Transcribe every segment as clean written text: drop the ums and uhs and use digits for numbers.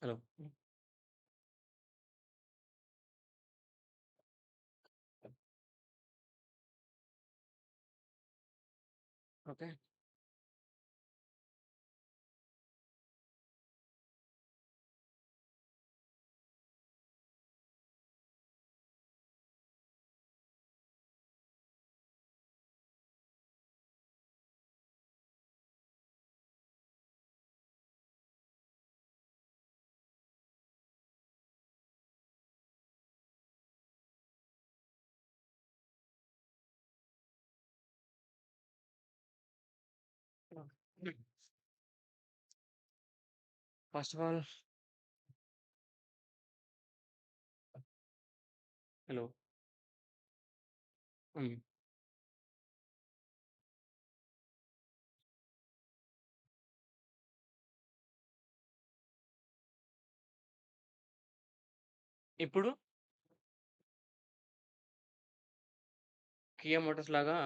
Hello. Okay. హ్మ్. First of all hello. హ్మ్. ఇప్పుడు కియా మోటార్స్ లాగా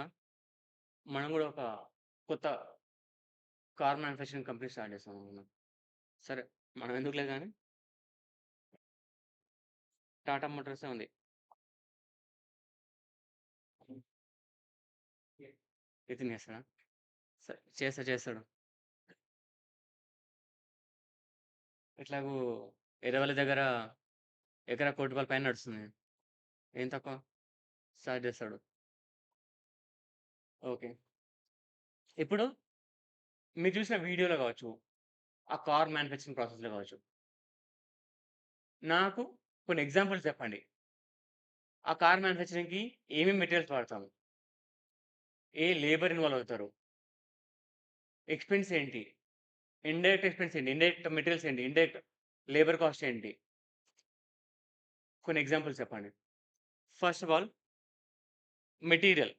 మనం గూడా ఒక కొత్త కార్ మ్యానుఫ్యాక్చరింగ్ కంపెనీ స్టార్ట్ చేస్తామనుకున్నాం. సరే, మనం ఎందుకులే గానీ టాటా మోటార్సే ఉంది. హ్మ్. నితిన్ చేస్తాడా? చేస్తాడు. ఎట్లాగో వేరే వాళ్ళ దగ్గర ఎకరా ₹1,00,00,000 పైన నడుస్తుంది. ఏం తక్కువ? స్టార్ట్ చేస్తాడు. ఓకే. ఇప్పుడు మీరు చూసిన వీడియోలో గావచ్చు, ఆ కార్ మ్యానుఫ్యాక్చరింగ్ ప్రాసెస్‌లో గావచ్చు, నాకు కొన్ని ఎగ్జాంపుల్స్ చెప్పండి. ఆ కార్ మ్యానుఫ్యాక్చరింగ్‌కి ఏమేం మెటీరియల్స్ వాడతాము? ఏ లేబర్ ఇన్వాల్వ్ అవుతారు? ఎక్స్‌పెన్స్ ఏంటి? ఇండైరెక్ట్ ఎక్స్‌పెన్స్ ఏంటి? ఇండైరెక్ట్ మెటీరియల్స్ ఏంటి? ఇండైరెక్ట్ లేబర్ కాస్ట్ ఏంటి? కొన్ని ఎగ్జాంపుల్స్ చెప్పండి. First of all material.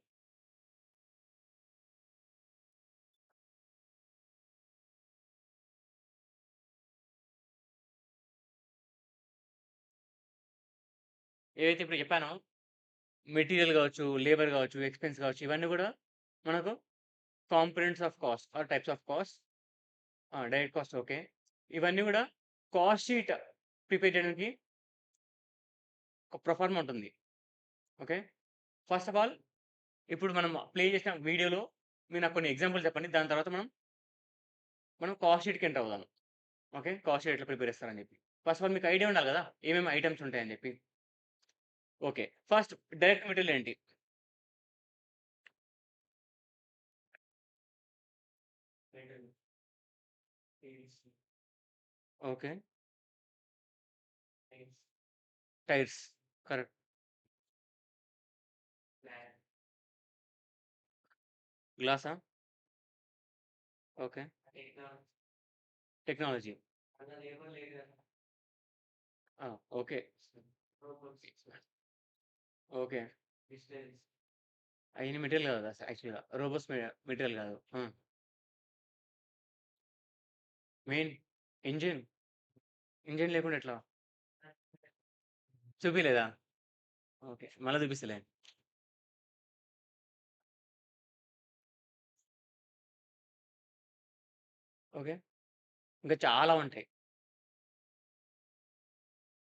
ఏవైతే ఇప్పుడు చెప్పానో మెటీరియల్ గావచ్చు, లేబర్ గావచ్చు, ఎక్స్‌పెన్స్ గావచ్చు, ఇవన్నీ గూడా మనకు components of cost or types of cost. Direct cost okay. ఇవన్నీ గూడా కాస్ట్ షీట్ ప్రిపేర్ చేయడానికి ఒక ప్రొఫార్మా ఉంటుంది. ఓకే. ఫస్ట్ ఆఫ్ ఆల్ ఇప్పుడు మనం ప్లే చేసిన వీడియోలో మీరు నాకు కొన్ని ఎగ్జాంపుల్ చెప్పండి. దాని తర్వాత మనం కాస్ట్ షీట్‌కి ఎంటర్ అవుదాం. ఓకే. కాస్ట్ షీట్ ఎట్లా ప్రిపేర్ చేస్తారని చెప్పి. ఫస్ట్ ఆఫ్ ఆల్ మీకు ఐడియా ఉండాలి గదా! ఏమేమి ఐటెమ్స్ ఉంటాయని చెప్పి. ఓకే. ఫస్ట్ డైరెక్ట్ మెటీరియల్ ఏంటి? ఓకే. టైర్స్. కరెక్ట్. గ్లాసా? ఓకే. టెక్నాలజీ. ఆ! ఓకే. ఓకే. అయన్నీ మెటీరియల్ కాదు యాక్చువల్‌గా. రోబోట్స్ మెటీరియల్ కాదు. ఆ! Main engine. ఇంజిన్ లేకుండా ఎట్లా? చూపియలేదా? ఓకే. మళ్ళా చూపిస్తలే. ఓకే. ఇంకా చాలా ఉంటాయి.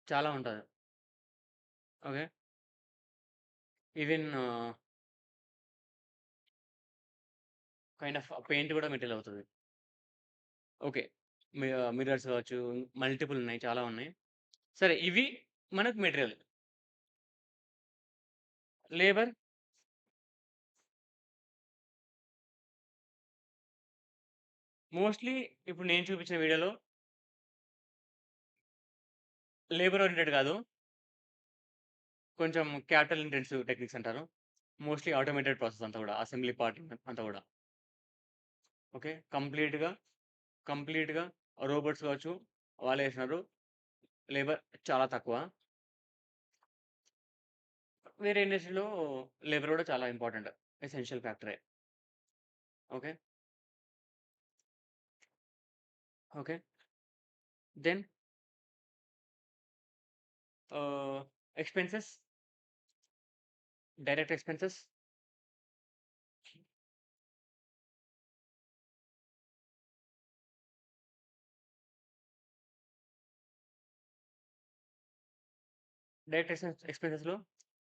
చాలా ఉంటది. Okay. Even kind of paint కూడా మెటీరియల్ అవుతది. ఓకే. మిర్రర్స్ కావచ్చు, మల్టిపుల్ ఉన్నాయి. చాలా ఉన్నాయి. సరే ఇవి మనకు మెటీరియల్. లేబర్ మోస్ట్‌లీ ఇప్పుడు నేను చూపించిన వీడియోలో లేబర్ ఓరియెంటెడ్ కాదు. కొంచెం క్యాపిటల్ ఇంటెన్సివ్ టెక్నిక్స్ అంటారు. మోస్ట్‌లీ ఆటోమేటెడ్ ప్రాసెస్ అంతా కూడా. అసెంబ్లీ పార్ట్ అంతా కూడా. ఓకే. కంప్లీట్‌గా రోబోట్స్ కావచ్చు, వాళ్ళే చేసినారు. లేబర్ చాలా తక్కువ. వేరే ఇండస్ట్రీలో లేబర్ కూడా చాలా ఇంపార్టెంట్. ఎసెన్షియల్ ఫ్యాక్టరే. Okay. Okay. Then ah, expenses, direct expenses. Direct ఎక్స్‌పెన్సెస్‌లో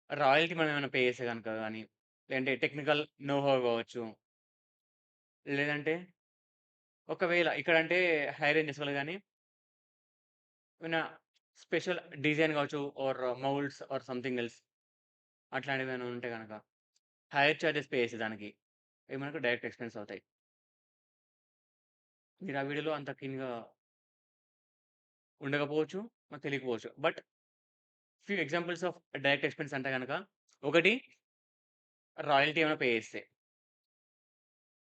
రాయల్టీ మనం ఏమైనా పే చేస్తే గనుక గాని, లేదంటే టెక్నికల్ నో హౌ కావచ్చు. లేదంటే ఒకవేళ ఇక్కడంటే హై రేంజెస్ వాళ్ళు గాని, ఏమైనా స్పెషల్ డిజైన్ కావచ్చు or moulds or something else అట్లాంటివేమైనా ఉంటే గనక హైర్ చార్జెస్ పే చేసేదానికి ఇవి మనకు డైరెక్ట్ ఎక్స్‌పెన్స్ అవుతాయి. మీరు ఆ వీడియోలో అంత క్లీన్‌గా ఉండకపోవచ్చు. నాకు తెలియకపోవచ్చు. But few examples of direct expense అంటే గనక ఒకటి రాయల్టీ ఏమైనా పే చేస్తే,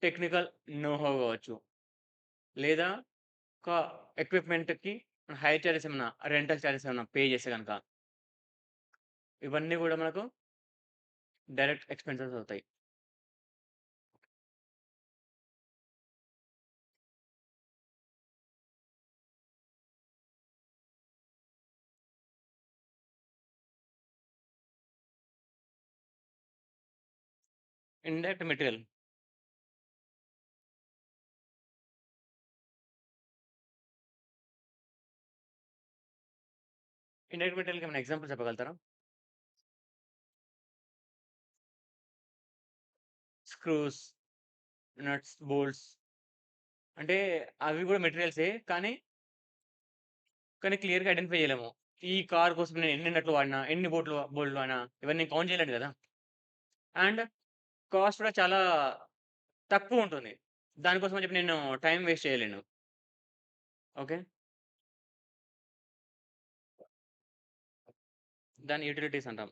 టెక్నికల్ నో హౌ కావచ్చు. లేదా ఒక ఎక్విప్‌మెంట్‌కి హైర్ చార్జెస్ ఏమన్నా రెంటల్ చార్జెస్ ఏమన్నా పే చేస్తే గనక ఇవన్నీ గూడా మనకు డైరెక్ట్ ఎక్స్‌పెన్సెస్ అవుతాయి. Indirect material. ఇండైరెక్ట్ మెటీరియల్‌కి ఏమైనా ఎగ్జాంపుల్ చెప్పగలుగుతారా? స్క్రూస్, నట్స్, బోల్ట్స్ అంటే అవి గూడా మెటీరియల్సే. కానీ క్లియర్‌గా ఐడెంటిఫై చేయలేము. ఈ కార్ కోసం నేను ఎన్ని నట్లు వాడినా, ఎన్ని బోల్ట్‌లు వాడినా ఇవన్నీ కౌంట్ చేయలేను గదా! అండ్ కాస్ట్ కూడా చాలా తక్కువుంటుంది. దానికోసం అని చెప్పి నేను టైమ్ వేస్ట్ చేయలేను. ఓకే. దాన్ని యుటిలిటీస్ అంటాం.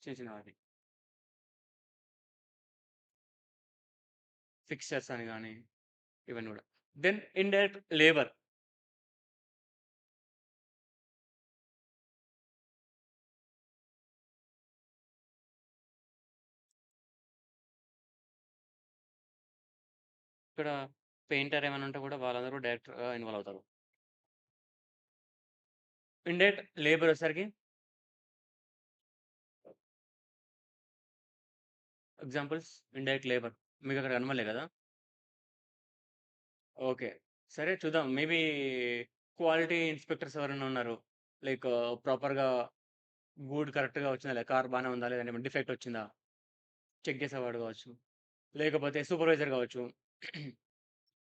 చిన్న చిన్న వాటిని. ఫిక్స్చర్స్ అని గాని ఇవన్నీ గూడా. Then indirect labour. ఇక్కడ పెయింటర్ ఏమైనా ఉంటే గూడా వాళ్ళందరూ డైరెక్ట్‌గా ఇన్వాల్వ్ అవుతారు. ఇండైరెక్ట్ లేబర్ వచ్చేసరికి ఎగ్జాంపుల్స్ ఇండైరెక్ట్ లేబర్. మీకక్కడ కనపడలే గదా! ఓకే. సరే చూద్దాం. మేబీ క్వాలిటీ ఇన్స్‌పెక్టర్స్ ఎవరైనా ఉన్నారు. లైక్ ప్రాపర్‌గా కరెక్ట్‌గా వచ్చిందా? లేదా కార్ బానే ఉందా? లేదంటే ఏమైనా డిఫెక్ట్ వచ్చిందా? చెక్ చేసేవాడు కావచ్చు. లేకపోతే సూపర్వైజర్ కావచ్చు.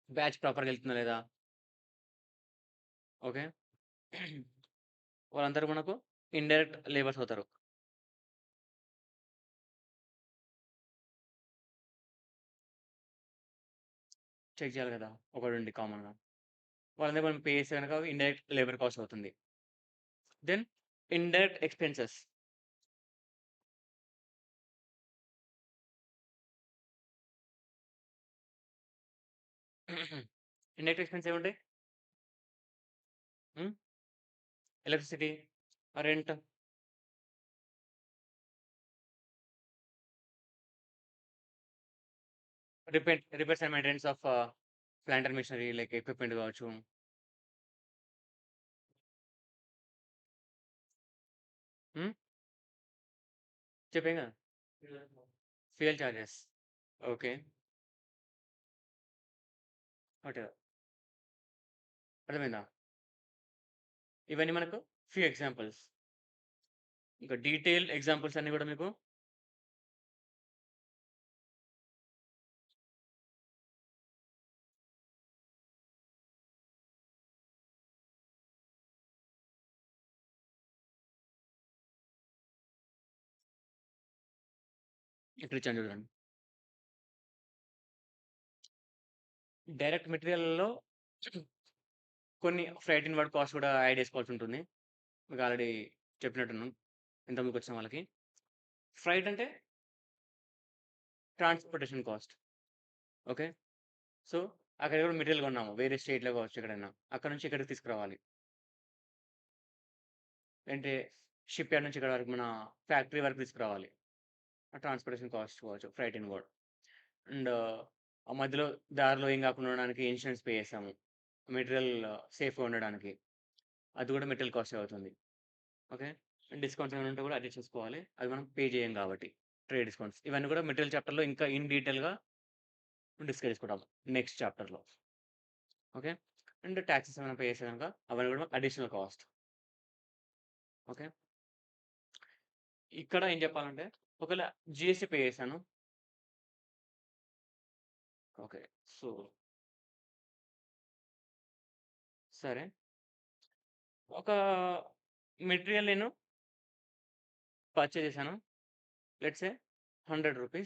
బ్యాచ్ ప్రాపర్‌గా ఎళ్తుందా లేదా? ఓకే. వాళ్ళందరూ మనకు ఇండైరెక్ట్ లేబర్స్ అవుతారు. చెక్ చేయాలి కదా! ఒకడుండి కామన్‌గా. వాళ్ళందరికి మనం పే చేస్తే గనక ఇండైరెక్ట్ లేబర్ కాస్ట్ అవుతుంది. Then indirect expenses. Indirect expense ఏముంటాయి? Hmm. Electricity, rent, repairs and maintenance of plant and machinery like equipment కావచ్చు. హ్మ్. చెప్పాను కదా! Fuel charges. ఓకే. వాటెవర్. అర్థమైందా? ఇవన్నీ మనకు ఫ్యూ ఎగ్జాంపుల్స్. ఇంకా డీటెయిల్డ్ ఎగ్జాంపుల్స్ అన్నీ గూడా మీకు ఇక్కడ ఇచ్చాను చూడండి. డైరెక్ట్ మెటీరియల్‌లో కొన్ని ఫ్రైట్ ఇన్‌వర్డ్ కాస్ట్ కూడా యాడ్ చేసుకోవాల్సుంటుంది. మీకు ఆల్రెడీ చెప్పినట్టున్నాను. ఇంతకుముందుకొచ్చిన వాళ్ళకి. ఫ్రైట్ అంటే ట్రాన్స్‌పోర్టేషన్ కాస్ట్. ఓకే. సో, అక్కడ కూడా మెటీరియల్ కొన్నాము. వేరే స్టేట్‌లో కావచ్చు ఎక్కడైనా. అక్కడి నుంచి ఇక్కడికి తీసుకురావాలి. అంటే షిప్ యార్డ్ నుంచి ఇక్కడ వరకు మన ఫ్యాక్టరీ వరకు తీసుకురావాలి. ఆ ట్రాన్స్‌పోర్టేషన్ కాస్ట్ కావచ్చు. Freight inward. అండ్ ఆ మధ్యలో దారిలో ఏం కాకుండా ఉండడానికి ఇన్స్యూరెన్స్ పే చేసాము. మెటీరియల్ సేఫ్‌గా ఉండడానికి. అది కూడా మెటీరియల్ కాస్టే అవుతుంది. ఓకే. డిస్కౌంట్స్ ఏమైనా ఉంటే కూడా అడ్జస్ట్ చేసుకోవాలి. అవి మనం పే చేయం కాబట్టి. Trade discounts. ఇవన్నీ కూడా మెటీరియల్ చాప్టర్‌లో ఇంకా ఇన్ డీటెయిల్‌గా డిస్కస్ చేసుకుంటాం. నెక్స్ట్ చాప్టర్‌లో. ఓకే. అండ్ టాక్సెస్ ఏమైనా పే చేస్తే గనుక అవన్నీ కూడా అడిషనల్ కాస్ట్. ఓకే. ఇక్కడ ఏం చెప్పాలంటే, ఒకవేళ జీఎస్టీ పే చేశాను. ఓకే. సో, సరే. ఒక మెటీరియల్ నేను పర్చేజ్ చేశాను. లెట్స్ సే రూ. 100.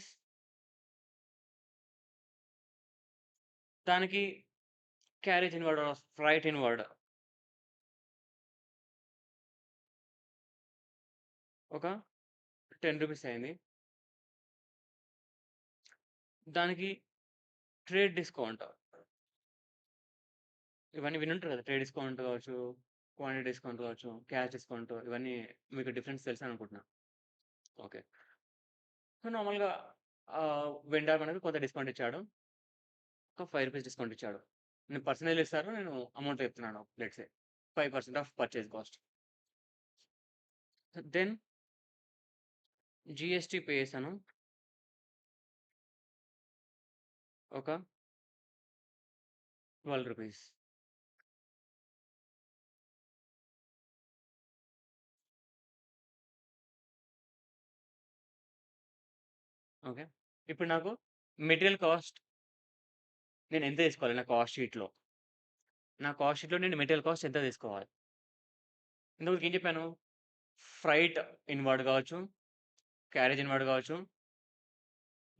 దానికి carriage inward or freight inward ఒక రూ. 10 అయింది. దానికి ట్రేడ్ డిస్కౌంట్ ఇవన్నీ వినుంటారు కదా! ట్రేడ్ డిస్కౌంట్ కావచ్చు, క్వాంటిటీ డిస్కౌంట్ కావచ్చు, క్యాష్ డిస్కౌంట్ ఇవన్నీ మీకు డిఫరెన్స్ తెలుసనుకుంటున్నా. ఓకే. సో, నార్మల్‌గా వెండర్ మనకు కొంత డిస్కౌంట్ ఇచ్చాడు. ఒక రూ. 5 డిస్కౌంట్ ఇచ్చాడు. నేను పర్సనైజ్‌లో ఇస్తారు. నేను అమౌంట్ చెప్తున్నాను let's say 5% of purchase cost. Then GST pay చేశాను. ఒక రూ. 12. ఓకే. ఇప్పుడు నాకు మెటీరియల్ కాస్ట్ నేను ఎంత తీసుకోవాలి నా కాస్ట్ షీట్‌లో? నా కాస్ట్ షీట్‌లో నేను మెటీరియల్ కాస్ట్ ఎంత తీసుకోవాలి? ఇంతకుముందుకు ఏం చెప్పాను? ఫ్రైట్ ఇన్వార్డ్ కావచ్చు, క్యారేజ్ ఇన్వార్డ్ కావచ్చు,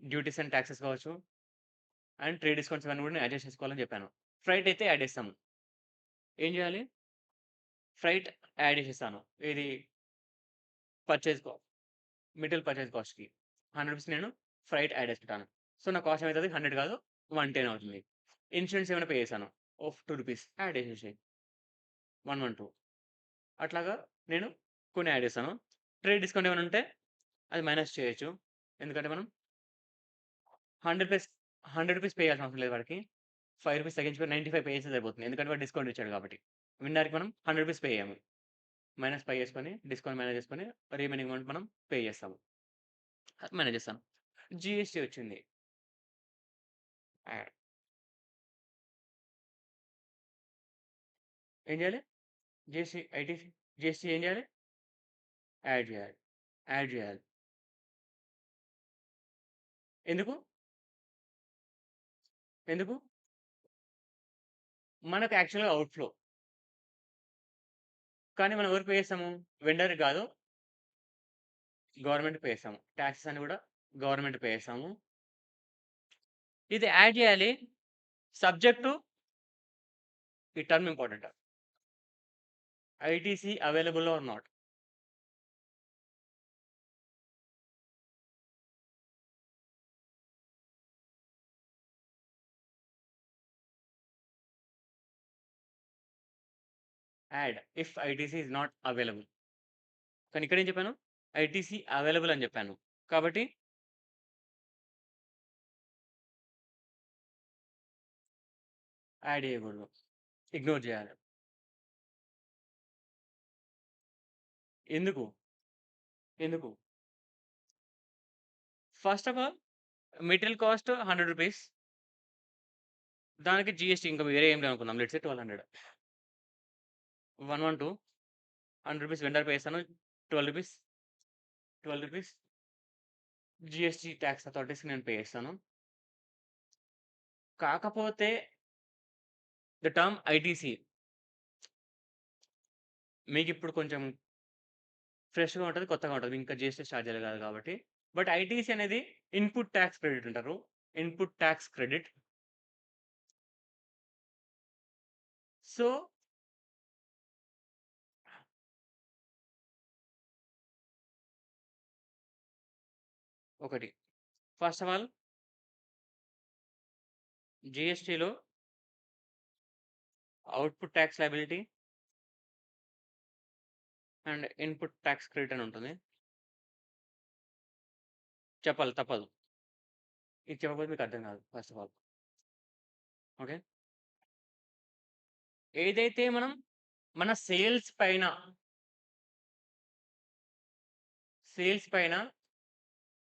డ్యూటీస్ అండ్ టాక్సెస్ కావచ్చు, అండ్ ట్రేడ్ డిస్కౌంట్స్ ఇవన్నీ కూడా నేను అడ్జస్ట్ చేసుకోవాలని చెప్పాను. ఫ్రైట్ అయితే యాడ్ చేస్తాము. ఏం చేయాలి? ఫ్రైట్ యాడ్ చేసేసాను. ఏది? పర్చేజ్ మెటీరియల్ పర్చేజ్ కాస్ట్‌కి. రూ. 100 నేను ఫ్రైట్ యాడ్ చేసుకుంటాను. సో, నా కాస్ట్ ఏమైతది? 100 కాదు 110 అవుతుంది. ఇన్సూరెన్స్ ఏమైనా పే చేశాను. ఆఫ్ రూ. 2 యాడ్ చేసేసేయి. 112 అట్లాగా నేను కొన్ని యాడ్ చేశాను. ట్రేడ్ డిస్కౌంట్ ఏమైనా ఉంటే అది మైనస్ చేయొచ్చు. ఎందుకంటే మనం రూ. 100 పే చేయాల్సిన అవసరం లేదు వాడికి. రూ. 5 తగ్గించుకొని 95 పే చేస్తే సరిపోతుంది. ఎందుకంటే వాడు డిస్కౌంట్ ఇచ్చాడు కాబట్టి. విన్నర్‌కి మనం రూ. 100 పే చేయాలి. మైనస్ పే చేసుకొని, డిస్కౌంట్ మైనస్ చేసుకొని, రిమైనింగ్ అమౌంట్ మనం పే చేస్తాము. మేనేజ్ చేస్తాను. జీఎస్టీ వచ్చింది. యాడ్. ఏం చేయాలి? ఐటీసీ జీఎస్టీ ఏం చేయాలి? యాడ్ చేయాలి. యాడ్ చేయాలి. ఎందుకు? ఎందుకు? మనకు యాక్చువల్‌గా అవుట్‌ఫ్లో. కానీ మనం ఎవరికి పే చేస్తాము? వెండర్‌కి కాదు. గవర్నమెంట్‌కి పే చేస్తాము. టాక్సెస్ అన్ని కూడా గవర్నమెంట్‌కి పే చేస్తాము. ఇది యాడ్ చేయాలి. సబ్జెక్ట్ టు ఈ term important. ITC available are not. Add if ITC is not available. కానీ ఇక్కడ ఏం చెప్పాను? ఐటీసీ అవైలబుల్ అని చెప్పాను. కాబట్టి యాడ్ చేయకూడదు. ఇగ్నోర్ చేయాలి. ఎందుకు? ఎందుకు? First of all material cost రూ. 100. దానికి జీఎస్టీ ఇంకా వేరే ఏం లేదనుకుందాం. Let's say 1200. 112 రూ. 100 వెండర్ పే చేస్తాను. రూ. 12 జీఎస్టీ టాక్స్ అథారిటీస్‌కి నేను పే చేస్తాను. కాకపోతే ద టర్మ్ ఐటీసీ మీకిప్పుడు కొంచెం ఫ్రెష్‌గా ఉంటది. కొత్తగా ఉంటది. ఇంకా జీఎస్టీ స్టార్ట్ చేయలేదు కాదు కాబట్టి. బట్ ఐటీసీ అనేది ఇన్‌పుట్ టాక్స్ క్రెడిట్ అంటారు. Input tax credit. సో, ఒకటి ఫస్ట్ ఆఫ్ ఆల్ జీఎస్టీలో output tax liability and input tax credit అని ఉంటుంది. చెప్పాలి తప్పదు. ఇది చెప్పకపోతే మీకు అర్థం కాదు ఫస్ట్ ఆఫ్ ఆల్. ఓకే. ఏదైతే మనం మన సేల్స్ పైన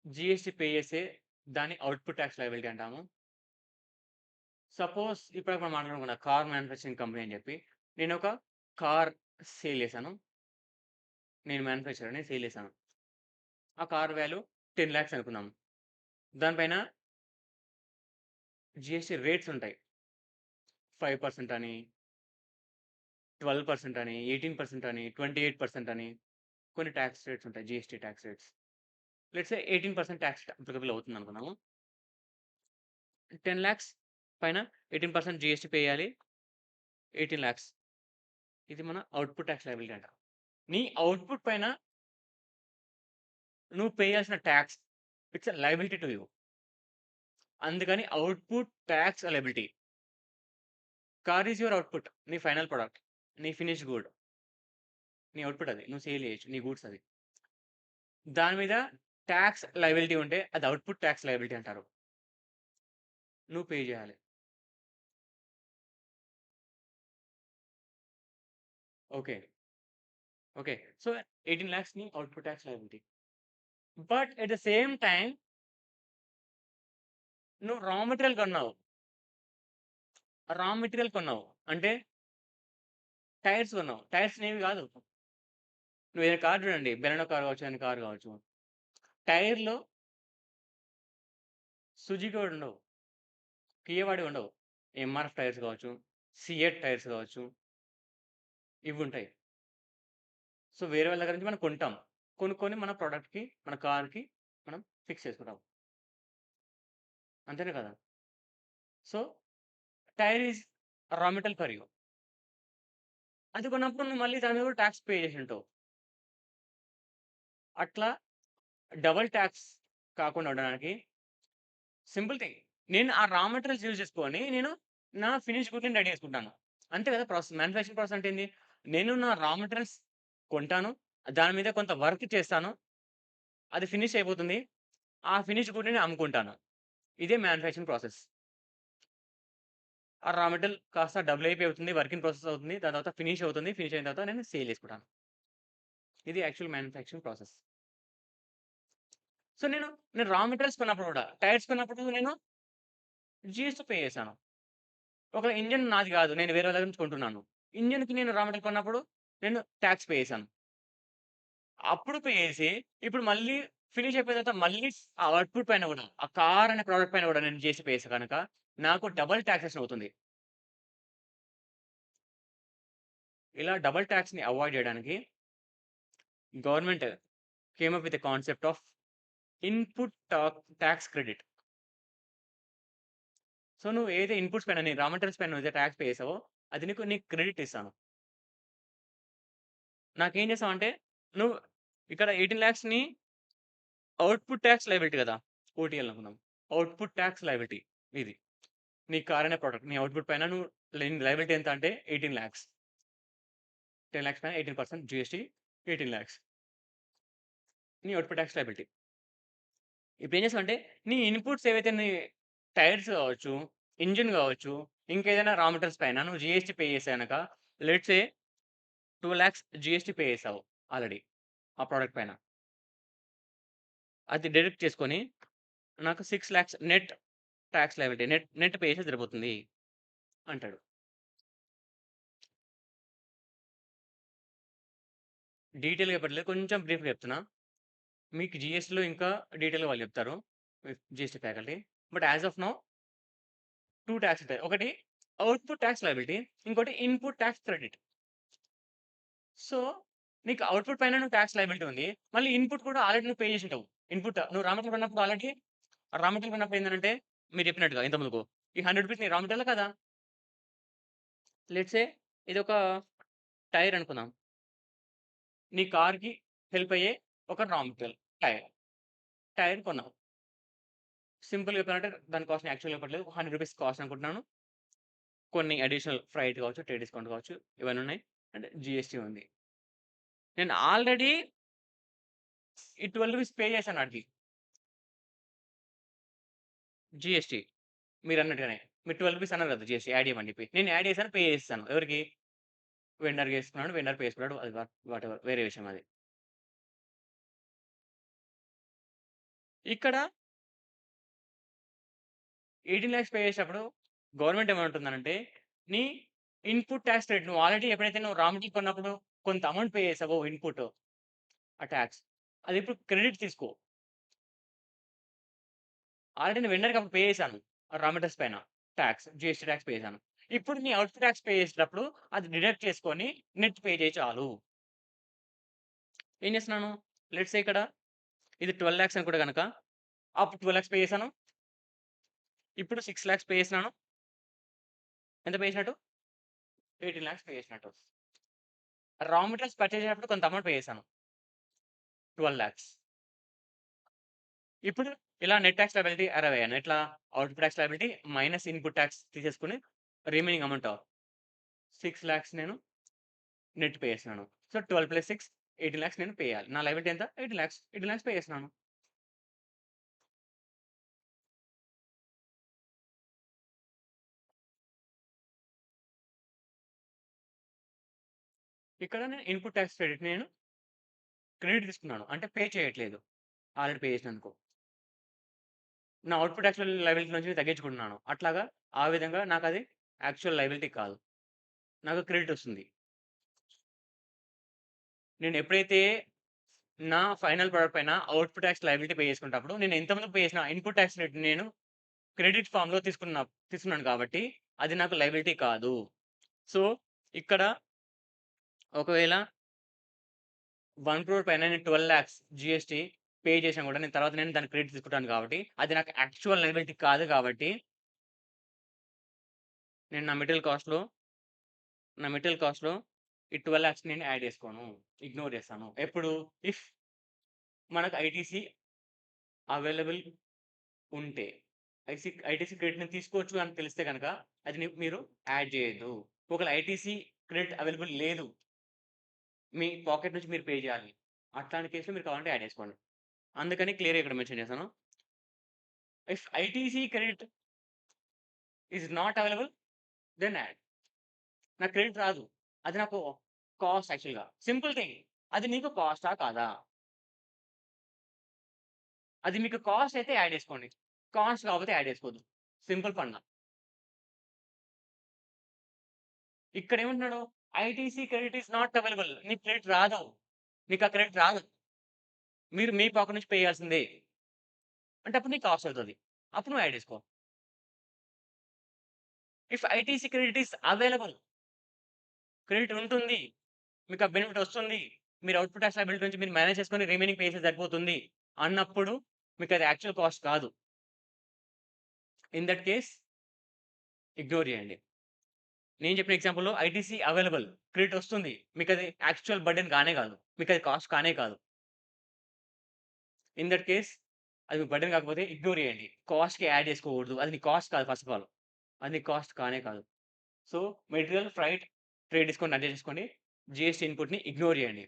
జీఎస్టీ పే చేస్తే దాన్ని అవుట్‌పుట్ టాక్స్ లయబిలిటీ అంటాము. సపోజ్ ఇప్పుడు మనం మాట్లాడుకున్న కార్ మ్యానుఫ్యాక్చరింగ్ కంపెనీ అని చెప్పి నేనొక కార్ సేల్ చేశాను. నేను మ్యానుఫ్యాక్చరర్‌ని సేల్ చేశాను. ఆ కార్ వాల్యూ 10,00,000 అనుకుందాం. దానిపైన జీఎస్టీ రేట్స్ ఉంటాయి. 5% అని, 12% అని, 18% అని, 28% అని కొన్ని టాక్స్ రేట్స్ ఉంటాయి. GST tax rates. Let's say 18% tax applicable అవుతుందనుకుందాము. 10,00,000 పైన 18% జీఎస్టీ పే చేయాలి. 18,00,000 ఇది మన అవుట్‌పుట్ టాక్స్ లయబిలిటీ అంటారు. నీ అవుట్‌పుట్ పైన నువ్వు పే చేయాల్సిన tax it's a liability to you. అందుకని output tax liability. Car is your output. నీ ఫైనల్ ప్రొడక్ట్. నీ ఫినిష్డ్ గుడ్. నీ అవుట్‌పుట్ అది. నువ్వు సేల్ చేయొచ్చు. నీ గూడ్స్ అది. దాని మీద టాక్స్ లయబిలిటీ ఉంటే అది అవుట్‌పుట్ టాక్స్ లయబిలిటీ అంటారు. నువ్వు పే చేయాలి. ఓకే. ఓకే. సో, 18,00,000 నీ output tax liability. But at the same time నువ్వు రా మెటీరియల్ కొన్నావు. రా మెటీరియల్ కొన్నావు. అంటే టైర్స్ కొన్నావు. టైర్స్ నీవి కాదు. నువ్వేదైనా కార్ చూడండి. బెలెనో కార్ కావచ్చు, ఏదైనా కార్ కావచ్చు. టైర్‌లు సుజుకి వాడివి ఉండవు. కియా వాడివి ఉండవు. ఎంఆర్ఎఫ్ టైర్స్ కావచ్చు, సిఎట్ టైర్స్ కావచ్చు, ఇవుంటాయి. సో, వేరే వాళ్ళ దగ్గర నుంచి మనం కొంటాం. కొనుక్కొని మన ప్రొడక్ట్‌కి, మన కార్‌కి మనం ఫిక్స్ చేసుకుంటాం. అంతేనే కదా! So, tyre is raw material for you. అది కొన్నప్పుడు నువ్వు మళ్ళీ దాని మీద కూడా టాక్స్ పే చేసుంటావు. అట్లా డబుల్ టాక్స్ కాకుండా ఉండడానికి సింపుల్ థింగ్. నేను ఆ రా మెటీరియల్స్ యూజ్ చేసుకొని నా ఫినిష్ గుడ్‌ని రెడీ చేసుకుంటాను. అంతే కదా ప్రాసెస్. మ్యానుఫ్యాక్చరింగ్ ప్రాసెస్ అంటే ఏంది? నేను నా రా మెటీరియల్స్ కొంటాను. దాని మీద కొంత వర్క్ చేస్తాను. అది ఫినిష్ అయిపోతుంది. ఆ ఫినిష్ గుడ్‌ని అమ్ముకుంటాను. ఇదే మ్యానుఫ్యాక్చరింగ్ ప్రాసెస్. ఆ రా మెటీరియల్ కాస్త డబుల్ అయిపోయి అవుతుంది. వర్క్ ఇన్ ప్రాసెస్ అవుతుంది. దాని తర్వాత ఫినిష్ అవుతుంది. ఫినిష్ అయిన తర్వాత నేను సేల్ చేసుకుంటాను. ఇది యాక్చువల్ మ్యానుఫ్యాక్చరింగ్ ప్రాసెస్. సో, నేను రా మెటీరియల్స్ కొన్నప్పుడు కూడా టైర్స్ కొన్నప్పుడు నేను జీఎస్టీ పే చేశాను. ఒకవేళ ఇంజిన్ నాది కాదు. నేను వేరే వాళ్ళ దగ్గర నుంచి కొంటున్నాను. ఇంజిన్‌కి నేను రా మెటీరియల్ కొన్నప్పుడు నేను టాక్స్ పే చేశాను. అప్పుడు పే చేసి ఇప్పుడు మళ్ళీ ఫినిష్ అయిపోయిన తర్వాత మళ్ళీ ఆ అవుట్‌పుట్ పైన కూడా ఆ కార్ అనే ప్రొడక్ట్ పైన కూడా నేను జీఎస్టీ పే చేస్తే గనక నాకు డబుల్ టాక్సేషన్ అవుతుంది. ఇలా డబుల్ టాక్స్‌ని అవాయిడ్ చేయడానికి government came up with a concept of input tax credit. So, నువ్వు ఏదైతే ఇన్‌పుట్స్ పైన నీ రా మెటీరియల్స్ పైన నువ్వు ఏదైతే టాక్స్ పే చేసావో అది నీకు క్రెడిట్ ఇస్తాను. నాకేం చేసావంటే నువ్వు ఇక్కడ 18,00,000ని అవుట్‌పుట్ టాక్స్ లయబిలిటీ కదా! ఓటీఎల్ అనుకుందాం. అవుట్‌పుట్ టాక్స్ లయబిలిటీ ఇది. నీ కార్ అనే ప్రొడక్ట్. నీ అవుట్‌పుట్ పైన నువ్వు లయబిలిటీ ఎంత అంటే 18,00,000. 10,00,000 పైన 18% జీఎస్టీ 18,00,000 నీ అవుట్‌పుట్ టాక్స్ లయబిలిటీ. ఇప్పుడేం చేసావంటే నీ ఇన్‌పుట్స్ ఏవైతే నీ టైర్స్ కావచ్చు, ఇంజిన్ కావచ్చు, ఇంకేదైనా రా మెటీరియల్స్ పైన నువ్వు జీఎస్టీ పే చేస్తే గనక లెట్స్ సే 2,00,000 జీఎస్టీ పే చేసావు ఆల్రెడీ ఆ ప్రొడక్ట్ పైన. అది డిడక్ట్ చేసుకొని నాకు 6,00,000 net tax liability net pay చేస్తే సరిపోతుంది అంటాడు. డీటెయిల్‌గా చెప్పట్లేదు. కొంచెం బ్రీఫ్‌గా చెప్తున్నా. మీకు జీఎస్టీలో ఇంకా డీటెయిల్‌గా వాళ్ళు చెప్తారు. GST faculty. But as of now 2 tax ఉంటాయి. ఒకటి అవుట్‌పుట్ టాక్స్ లయబిలిటీ. ఇంకోటి ఇన్‌పుట్ టాక్స్ క్రెడిట్. సో, నీకు అవుట్‌పుట్ పైన నువ్వు టాక్స్ లయబిలిటీ ఉంది. మళ్ళీ ఇన్‌పుట్ కూడా ఆల్రెడీ నువ్వు పే చేసుంటావు. ఇన్‌పుట్ నువ్వు రా మెటీరియల్ కొన్నప్పుడు ఆల్రెడీ ఆ రా మెటీరియల్ కొన్నప్పుడు ఏందనంటే మీరు చెప్పినట్టుగా ఇంతకు ముందుకు ఈ రూ. 100 నీ రా మెటీరియలా కాదా? లెట్స్ సే ఇదొక టైర్ అనుకుందాం. నీ కార్‌కి హెల్ప్ అయ్యే ఒక రా మెటీరియల్ టైర్. టైర్ కొన్నావు. సింపుల్‌గా చెప్పాలంటే దాని కాస్ట్ యాక్చువల్‌గా చెప్పట్లేదు. రూ. 100 కాస్ట్ అనుకుంటున్నాను. కొన్ని అడిషనల్ ఫ్రైట్ కావచ్చు, ట్రేడ్ డిస్కౌంట్ కావచ్చు ఇవన్నీ ఉన్నాయి. అండ్ జీఎస్టీ ఉంది. నేను ఆల్రెడీ ఈ రూ. 12 పే చేశాను ఆటికి. జీఎస్టీ మీరన్నట్టుగానే. మీరు రూ. 12 అన్నారు కదా! జీఎస్టీ యాడ్ చేయమని చెప్పి. నేను యాడ్ చేశాను, పే చేసేసాను. ఎవరికి? వెండర్‌కి చేసుకున్నాడు. వెండర్ పే చేసుకున్నాడు. అది వాటెవర్ వేరే విషయం అది. ఇక్కడ 18,00,000 పే చేసేటప్పుడు గవర్నమెంట్ ఏమంటుందనంటే, నీ ఇన్‌పుట్ టాక్స్ రేట్ నువ్వు ఆల్రెడీ ఎప్పుడైతే నువ్వు రా మెటీరియల్ కొన్నప్పుడు కొంత అమౌంట్ పే చేసావో ఇన్‌పుట్ ఆ టాక్స్. అది ఇప్పుడు క్రెడిట్ తీసుకో. ఆల్రెడీ నేను వెండర్‌కి అప్పుడు పే చేశాను. రా మెటీరియల్స్ పైన జీఎస్టీ టాక్స్ పే చేశాను. ఇప్పుడు నీ అవుట్‌పుట్ టాక్స్ పే చేసేటప్పుడు అది డిడక్ట్ చేసుకొని నెట్ పే చేయి చాలు. ఏం చేస్తున్నాను? లెట్స్ సే ఇక్కడ ఇది 12,00,000 అనుకుంటే గనక అప్పుడు 12,00,000 పే చేశాను. ఇప్పుడు 6,00,000 పే చేసినాను. ఎంత పే చేసినట్టు? 18,00,000 పే చేసినట్టు. రా మెటీరియల్స్ పర్చేజ్ చేసేటప్పుడు కొంత అమౌంట్ పే చేశాను. 12,00,000. ఇప్పుడు ఇలా నెట్ టాక్స్ లయబిలిటీ అరైవ్ అయ్యాను. ఎట్లా? Output tax liability minus input tax తీసేసుకొని రిమైనింగ్ అమౌంట్ ఆఫ్ 6,00,000 నేను నెట్ పే చేస్తున్నాను. సో, 12 + 6 18,00,000 నేను పే చేయాలి. నా లయబిలిటీ ఎంత? 18,00,000. 18,00,000 పే చేస్తున్నాను. ఇక్కడ నేను ఇన్‌పుట్ టాక్స్ క్రెడిట్ నేను క్రెడిట్ తీసుకున్నాను. అంటే పే చేయట్లేదు. ఆల్రెడీ పే చేసినందుకు. నా అవుట్‌పుట్ టాక్స్ లయబిలిటీ నుంచి తగ్గించుకుంటున్నాను. అట్లాగా ఆ విధంగా నాకది యాక్చువల్ లయబిలిటీ కాదు. నాకు క్రెడిట్ వస్తుంది. నేను ఎప్పుడైతే నా ఫైనల్ ప్రొడక్ట్ పైన అవుట్‌పుట్ టాక్స్ లయబిలిటీ పే చేసుకునేటప్పుడు నేను ఎంతమందికి పే చేసిన ఇన్‌పుట్ టాక్స్ రేట్ నేను క్రెడిట్ ఫార్మ్‌లో తీసుకున్నాను కాబట్టి అది నాకు లయబిలిటీ కాదు. సో, ఇక్కడ ఒకవేళ 1,00,00,000 పైన నేను 12,00,000 జీఎస్టీ పే చేసినా కూడా నేను తర్వాత నేను దాని క్రెడిట్ తీసుకుంటాను కాబట్టి అది నాకు యాక్చువల్ లయబిలిటీ కాదు కాబట్టి నేను నా మెటీరియల్ కాస్ట్‌లో ఈ 12,00,000 నేను యాడ్ చేసుకోను. ఇగ్నోర్ చేస్తాను. ఎప్పుడు? ఇఫ్ మనకు ఐటీసీ అవైలబుల్ ఉంటే. ఐటీసీ క్రెడిట్‌ని తీసుకోవచ్చు అని తెలిస్తే గనక అది మీరు యాడ్ చేయొద్దు. ఒకవేళ ఐటీసీ క్రెడిట్ అవైలబుల్ లేదు. మీ పాకెట్ నుంచి మీరు పే చేయాలి. అట్లాంటి కేస్‌లో మీరు కావాలంటే యాడ్ చేసుకోండి. అందుకని క్లియర్‌గా ఇక్కడ మెన్షన్ చేశాను. If ITC credit is not available then add. నాకు క్రెడిట్ రాదు. అది నాకు కాస్ట్ యాక్చువల్‌గా. Simple thing. అది నీకు కాస్టా కాదా? అది మీకు కాస్ట్ అయితే యాడ్ చేసుకోండి. కాస్ట్ కాకపోతే యాడ్ చేసుకోవద్దు. Simple funda. ఇక్కడేమంటున్నాడు? ITC credit is not available. నీకు క్రెడిట్ రాదు. నీకు ఆ క్రెడిట్ రాదు. మీరు మీ పాకెట్ నుంచి పే చేయాల్సిందే. అంటే అప్పుడు నీకు కాస్ట్ అవుతది. అప్పుడు నువ్వు యాడ్ చేసుకో. If ITC credit is available. Credit ఉంటుంది. మీకు ఆ బెనిఫిట్ వస్తుంది. మీరు అవుట్‌పుట్ టాక్స్ లయబిలిటీ నుంచి మీరు మేనేజ్ చేసుకొని రిమైనింగ్ పే చేస్తే సరిపోతుంది అన్నప్పుడు మీకది యాక్చువల్ కాస్ట్ కాదు. ఇన్ దట్ కేస్ ఇగ్నోర్ చేయండి. నేను చెప్పిన ఎగ్జాంపుల్‌లో ఐటీసీ అవైలబుల్. క్రెడిట్ వస్తుంది. మీకది యాక్చువల్ బర్డెన్ కానే కాదు. మీకది కాస్ట్ కానే కాదు. ఇన్ దట్ కేస్ అది మీకు బర్డెన్ కాకపోతే ఇగ్నోర్ చేయండి. కాస్ట్‌కి యాడ్ చేసుకోకూడదు. అది నీ కాస్ట్ కాదు ఫస్ట్ ఆఫ్ ఆల్. అది నీ కాస్ట్ కానే కాదు. So, material, freight, trade discount adjust చేసుకోండి. జీఎస్టీ ఇన్‌పుట్‌ని ఇగ్నోర్ చేయండి.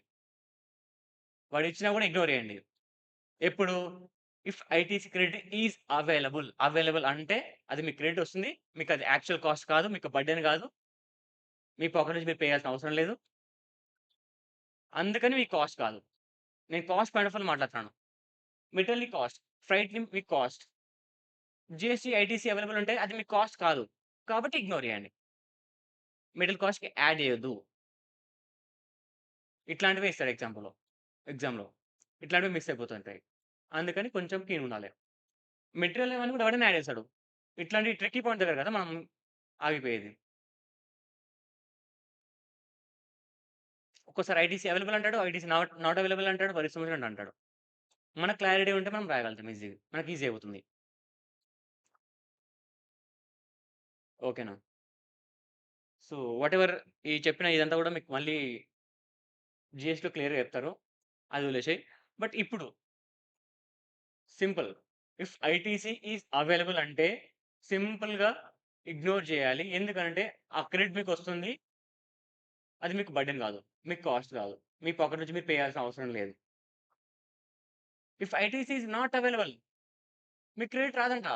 వాడిచ్చినా కూడా ఇగ్నోర్ చేయండి. ఎప్పుడు? If ITC credit is available. Available అంటే అది మీకు క్రెడిట్ వస్తుంది. మీకది యాక్చువల్ కాస్ట్ కాదు. మీకు బర్డెన్ కాదు. మీ పాకెట్ నుంచి మీరు పే చేయాల్సిన అవసరం లేదు. అందుకని మీకు కాస్ట్ కాదు. నేను కాస్ట్ పాయింట్ ఆఫ్ వ్యూలో మాట్లాడుతున్నాను. మెటీరియల్‌ని కాస్ట్, ఫ్రైట్‌ని మీకు కాస్ట్. జీఎస్టీ, ఐటీసీ అవైలబుల్ ఉంటే అది మీకు కాస్ట్ కాదు. కాబట్టి ఇగ్నోర్ చేయండి. మెటీరియల్ కాస్ట్‌కి యాడ్ చేయొద్దు. ఇట్లాంటివే ఇస్తాడు ఎగ్జామ్‌లో. ఇట్లాంటివి మిస్ అయిపోతుంటాయి. అందుకని కొంచెం క్లీన్‌గుండాలి. మెటీరియల్ అవన్నీ కూడా ఎవడైనా యాడ్ చేస్తాడు. ఇట్లాంటి ట్రిక్కీ పాయింట్ దగ్గర కదా మనం ఆగిపోయేది. ఒక్కోసారి ఐటీసీ అవైలబుల్ అంటాడు. ఐటీసీ నాట్ నాట్ అవైలబుల్ అంటాడు. వాడి ఇష్టం వచ్చినట్టు అంటాడు. మనకు క్లారిటీ ఉంటే మనం రాయగలుగుతాం ఈజీగా. మనకి ఈజీ అవుతుంది. ఓకేనా? సో, వాటెవర్ ఈ చెప్పిన ఇదంతా కూడా మీకు మళ్ళీ జీఎస్‌లో క్లియర్‌గా చెప్తారు. అది వదిలేసేయి. బట్ ఇప్పుడు simple. If ITC is available అంటే సింపుల్‌గా ఇగ్నోర్ చేయాలి. ఎందుకంటే ఆ క్రెడిట్ మీకొస్తుంది. అది మీకు బర్డెన్ కాదు. మీకు కాస్ట్ కాదు. మీ పాకెట్ నుంచి మీరు పే చేయాల్సిన అవసరం లేదు. If ITC is not available మీకు క్రెడిట్ రాదంట.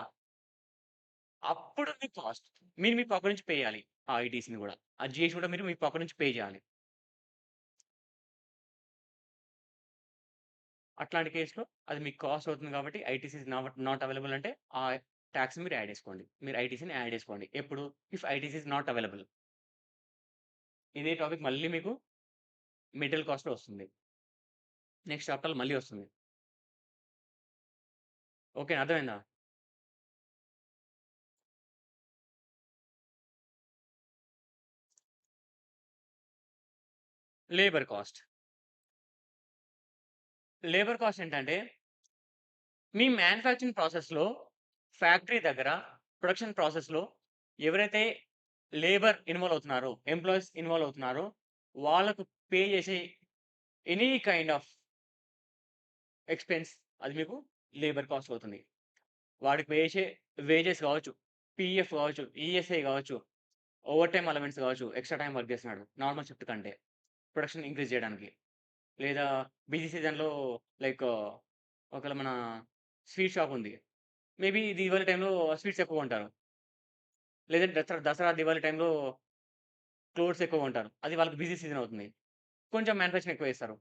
అప్పుడు మీకు కాస్ట్. మీరు మీ పాకెట్ నుంచి పే చేయాలి. ఆ ఐటీసీని గూడా. ఆ జీఎస్టీ కూడా మీరు మీ పాకెట్ నుంచి పే చేయాలి. అట్లాంటి కేస్‌లో అది మీకు కాస్ట్ అవుతుంది కాబట్టి ఐటీసీ ఈస్ నాట్ అవైలబుల్ అంటే ఆ టాక్స్‌ని మీరు యాడ్ చేసుకోండి. మీరు ఐటీసీని యాడ్ చేసుకోండి. ఎప్పుడు? If ITC is not available. ఇదే టాపిక్ మళ్ళీ మీకు మెటీరియల్ కాస్ట్‌లో వస్తుంది. నెక్స్ట్ చాప్టర్‌లో మళ్ళీ వస్తుంది. ఓకేనా? అర్థమైందా? Labour cost. లేబర్ కాస్ట్ ఏంటంటే, మీ మ్యానుఫ్యాక్చరింగ్ ప్రాసెస్‌లో ఫ్యాక్టరీ దగ్గర ప్రొడక్షన్ ప్రాసెస్‌లో ఎవరైతే లేబర్ ఇన్వాల్వ్ అవుతున్నారో, ఎంప్లాయీస్ ఇన్వాల్వ్ అవుతున్నారో, వాళ్ళకు పే చేసే ఎనీ కైండ్ ఆఫ్ ఎక్స్‌పెన్స్ అది మీకు లేబర్ కాస్ట్ అవుతుంది. వాడికి పే చేసే వేజెస్ కావచ్చు, పీఎఫ్ కావచ్చు, ఈఎస్ఐ కావచ్చు, ఓవర్ టైమ్ అలవెన్స్ కావచ్చు, ఎక్స్‌ట్రా టైమ్ వర్క్ చేస్తున్నాడు నార్మల్ షిఫ్ట్ కంటే. ప్రొడక్షన్ ఇంక్రీజ్ చేయడానికి. లేదా బిజీ సీజన్‌లో లైక్ ఒకవేళ మన స్వీట్ షాప్ ఉంది. మేబీ దీవాళి టైంలో స్వీట్స్ ఎక్కువ కొంటారు. లేదంటే దసరా, దీవాళి టైంలో క్లోత్స్ ఎక్కువ కొంటారు. అది వాళ్ళకి బిజీ సీజన్ అవుతుంది. కొంచెం మ్యానుఫ్యాక్చరింగ్ ఎక్కువ చేస్తారు.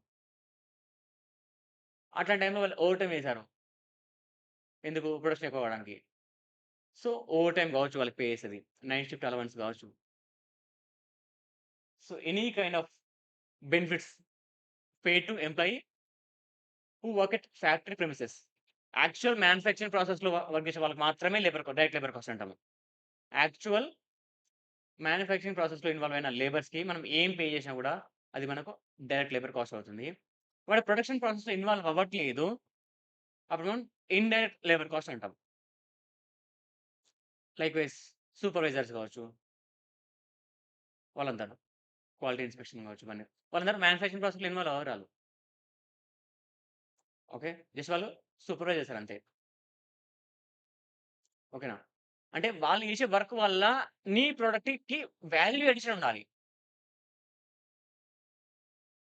అట్లాంటి టైంలో వాళ్ళు ఓవర్ టైమ్ చేశారు. ఎందుకు? ప్రొడక్షన్ ఎక్కువ అవ్వడానికి. సో, ఓవర్ టైమ్ కావచ్చు వాళ్ళకి పే చేసేది. నైట్ షిఫ్ట్ అలవెన్స్ కావచ్చు. So, any kind of benefits paid to employee who work at factory premises. Actual manufacturing ప్రాసెస్‌లో వర్క్ చేసే వాళ్ళకి మాత్రమే డైరెక్ట్ లేబర్ కాస్ట్ అంటాము. యాక్చువల్ మ్యానుఫ్యాక్చరింగ్ ప్రాసెస్‌లో ఇన్వాల్వ్ అయిన లేబర్స్‌కి మనం ఏం పే చేసినా గూడా అది మనకు డైరెక్ట్ లేబర్ కాస్ట్ అవుతుంది. వాడు ప్రొడక్షన్ ప్రాసెస్‌లో ఇన్వాల్వ్ అవ్వట్లేదు. అప్పుడు మనం ఇండైరెక్ట్ లేబర్ కాస్ట్ అంటాం. లైక్‌వైస్ సూపర్వైజర్స్ కావచ్చు, వాళ్ళందరూ. క్వాలిటీ ఇన్స్‌పెక్షన్ కావచ్చు ఇవన్నీ. వాళ్ళందరూ మ్యానుఫ్యాక్చరింగ్ ప్రాసెస్‌లో ఇన్వాల్వ్ అవ్వరు ఆళ్ళు. ఓకే. జస్ట్ వాళ్ళు సూపర్వైజ్ చేస్తారు అంతే. ఓకేనా? అంటే వాళ్ళు చేసే వర్క్ వల్ల నీ ప్రొడక్ట్‌కి వాల్యూ అడిషన్ ఉండాలి.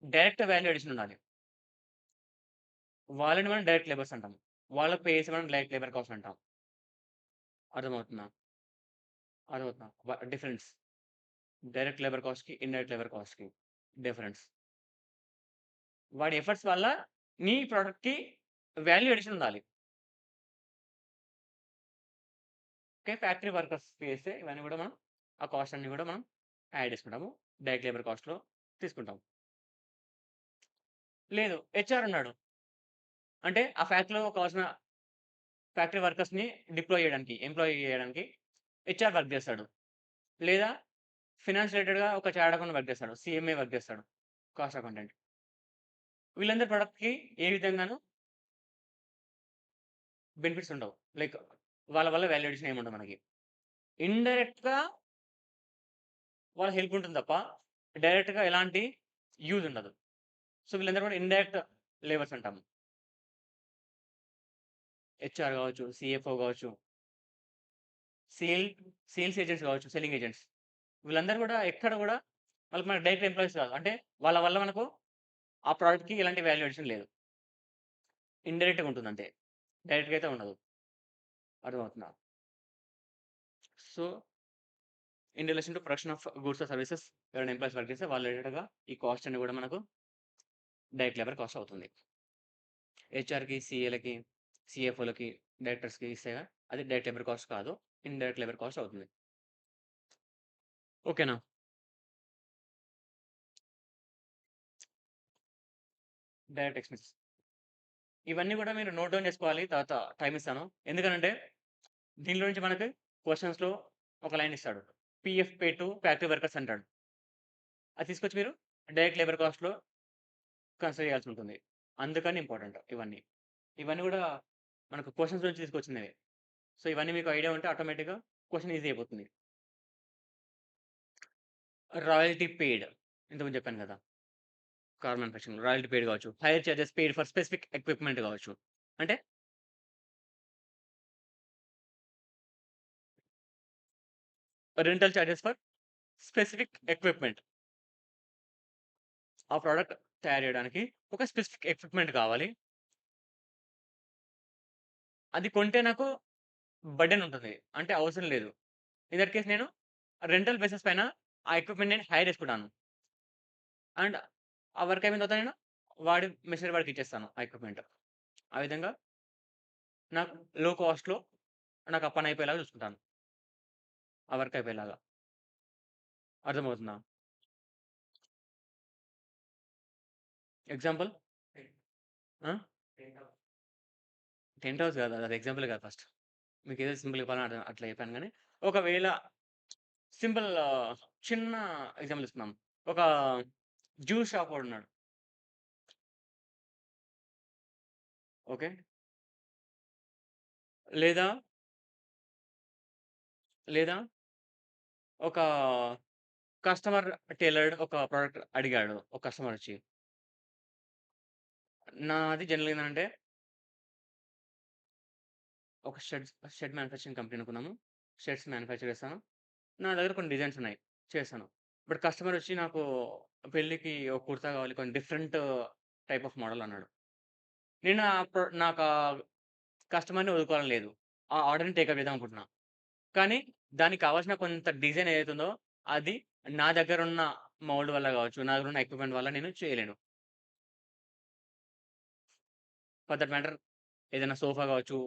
డైరెక్ట్ వాల్యూ అడిషన్ ఉండాలి. వాళ్ళని మనం డైరెక్ట్ లేబర్స్ అంటాం. వాళ్ళకి పే చేసి మనం డైరెక్ట్ లేబర్ కాస్ట్ అంటాం. అర్థమవుతుందా? అర్థమవుతుందా? డిఫరెన్స్. డైరెక్ట్ లేబర్ కాస్ట్‌కి, ఇండైరెక్ట్ లేబర్ కాస్ట్‌కి డిఫరెన్స్. వాడి ఎఫర్ట్స్ వల్ల నీ ప్రొడక్ట్‌కి వాల్యూ అడిషన్ ఉండాలి. ఓకే. ఫ్యాక్టరీ వర్కర్స్ చేస్తే ఇవన్నీ గూడా మనం ఆ కాస్ట్ అన్నీ గూడా మనం యాడ్ చేసుకుంటాము. డైరెక్ట్ లేబర్ కాస్ట్‌లో తీసుకుంటాం. లేదు హెచ్ఆర్ ఉన్నాడు. అంటే ఆ ఫ్యాక్టరీలో కావాల్సిన ఫ్యాక్టరీ వర్కర్స్‌ని డిప్లాయ్ చేయడానికి, ఎంప్లాయ్ చేయడానికి హెచ్ఆర్ వర్క్ చేస్తాడు. లేదా ఫినాన్స్ రిలేటెడ్‌గా ఒక చార్ట్ అకౌంట్ వర్క్ చేస్తాడు. సీఎంఏ వర్క్ చేస్తాడు. Cost accountant. వీళ్ళందరి ప్రొడక్ట్‌కి ఏ విధంగాను బెనిఫిట్స్ ఉండవు. లైక్ వాళ్ళ వల్ల వాల్యూ అడిషన్ ఏమి ఉండదు మనకి. ఇండైరెక్ట్‌గా వాళ్ళ హెల్ప్ ఉంటుంది తప్ప, డైరెక్ట్‌గా ఎలాంటి యూజ్ ఉండదు. సో, వీళ్ళందరూ కూడా ఇండైరెక్ట్ లేబర్స్ అంటాము. హెచ్ఆర్ కావచ్చు, సీఎఫ్ఓ కావచ్చు, సేల్ సేల్స్ ఏజెంట్స్ కావచ్చు, సెల్లింగ్ ఏజెంట్స్. వీళ్ళందరూ కూడా ఎక్కడ కూడా వాళ్ళకి మనకు డైరెక్ట్ ఎంప్లాయీస్ కాదు. అంటే వాళ్ళ వల్ల మనకు ఆ ప్రొడక్ట్‌కి ఎలాంటి వాల్యూ అడిషన్ లేదు. ఇండైరెక్ట్‌గా ఉంటుంది అంతే. డైరెక్ట్‌గా అయితే ఉండదు. అర్థమవుతుందా? So, in relation to production of goods or services ఎవరైనా ఎంప్లాయీస్ వర్క్ చేస్తే వాళ్ళ రిలేటెడ్‌గా ఈ కాస్ట్ అన్ని కూడా మనకు డైరెక్ట్ లేబర్ కాస్ట్ అవుతుంది. హెచ్ఆర్‌కి, సీఏలకి, సీఎఫ్ఓలకి, డైరెక్టర్స్‌కి ఇస్తేగా అది డైరెక్ట్ లేబర్ కాస్ట్ కాదు. ఇండైరెక్ట్ లేబర్ కాస్ట్ అవుతుంది. ఓకేనా? Direct expenses. ఇవన్నీ కూడా మీరు నోట్ డౌన్ చేసుకోవాలి. తర్వాత టైమ్ ఇస్తాను. ఎందుకనంటే దీనిలో నుంచి మనకి క్వెషన్స్‌లో ఒక లైన్ ఇస్తాడు. PF pay to factory workers అంటాడు. అది తీసుకొచ్చి మీరు డైరెక్ట్ లేబర్ కాస్ట్‌లో కన్సిడర్ చేయాల్సి ఉంటుంది. అందుకని ఇంపార్టెంట్ ఇవన్నీ. ఇవన్నీ కూడా మనకు క్వెషన్స్ నుంచి తీసుకొచ్చినవే. సో, ఇవన్నీ మీకు ఐడియా ఉంటే ఆటోమేటిక్‌గా క్వెషన్ ఈజీ అయిపోతుంది. రాయల్టీ పెయిడ్ ఇంతకుముందు చెప్పాను కదా! కార్ మ్యానుఫ్యాక్చరింగ్ రాయల్టీ పెయిడ్ కావచ్చు. Hire charges paid for specific equipment కావచ్చు. అంటే rental charges for specific equipment. ఆ ప్రొడక్ట్ తయారు చేయడానికి ఒక స్పెసిఫిక్ ఎక్విప్‌మెంట్ కావాలి. అది కొంటే నాకు బర్డెన్ ఉంటుంది. అంటే అవసరం లేదు. ఇన్ థట్ కేస్ నేను రెంటల్ బేసిస్ పైన ఆ ఎక్విప్‌మెంట్ నేను హైర్ చేసుకుంటాను. అండ్ ఆ వర్క్ అయిపోయిన తర్వాత నేను వాడి మెషినరీ వాడికి ఇచ్చేస్తాను ఆ ఎక్విప్‌మెంట్. ఆ విధంగా నాకు లో కాస్ట్‌లో నాకు ఆ పని అయిపోయేలాగా చూసుకుంటాను. ఆ వర్క్ అయిపోయేలాగా. అర్థమవుతుందా? ఎగ్జాంపుల్? ఆ! టెంట్ హౌస్ కాదు. అది ఎగ్జాంపుల్ కాదు ఫస్ట్. మీకేదో సింపుల్‌గా చెప్పాలని అట్లా చెప్పాను గానీ, ఒకవేళ సింపుల్ చిన్న ఎగ్జాంపుల్ ఇస్తున్నాం. ఒక జ్యూస్ షాప్ వాడున్నాడు. ఓకే. లేదా, లేదా ఒక కస్టమర్ టైలర్డ్ ఒక ప్రొడక్ట్ అడిగాడు. ఒక కస్టమర్ వచ్చి. నాది జనరల్‌గా ఏందంటే ఒక షర్ట్ మ్యానుఫ్యాక్చరింగ్ కంపెనీ అనుకున్నాము. షర్ట్స్ మ్యానుఫ్యాక్చర్ చేస్తాను. నా దగ్గర కొన్ని డిజైన్స్ ఉన్నాయి. చేశాను. బట్ కస్టమర్ వచ్చి నాకు పెళ్ళికి ఒక కుర్తా కావాలి. కొంచెం డిఫరెంట్ టైప్ ఆఫ్ మోడల్ అన్నాడు. నేను నాకా కస్టమర్‌ని వదులుకోవాలని లేదు. ఆ ఆర్డర్‌ని టేకప్ చేద్దాం అనుకుంటున్నా. కానీ దానికి కావాల్సిన కొంత డిజైన్ ఏదైతే ఉందో అది నా దగ్గరున్న మౌల్డ్ వల్ల కావచ్చు, నా దగ్గరున్న ఎక్విప్‌మెంట్ వల్ల నేను చేయలేను. ఫర్ దట్ మ్యాటర్ ఏదైనా సోఫా కావచ్చు,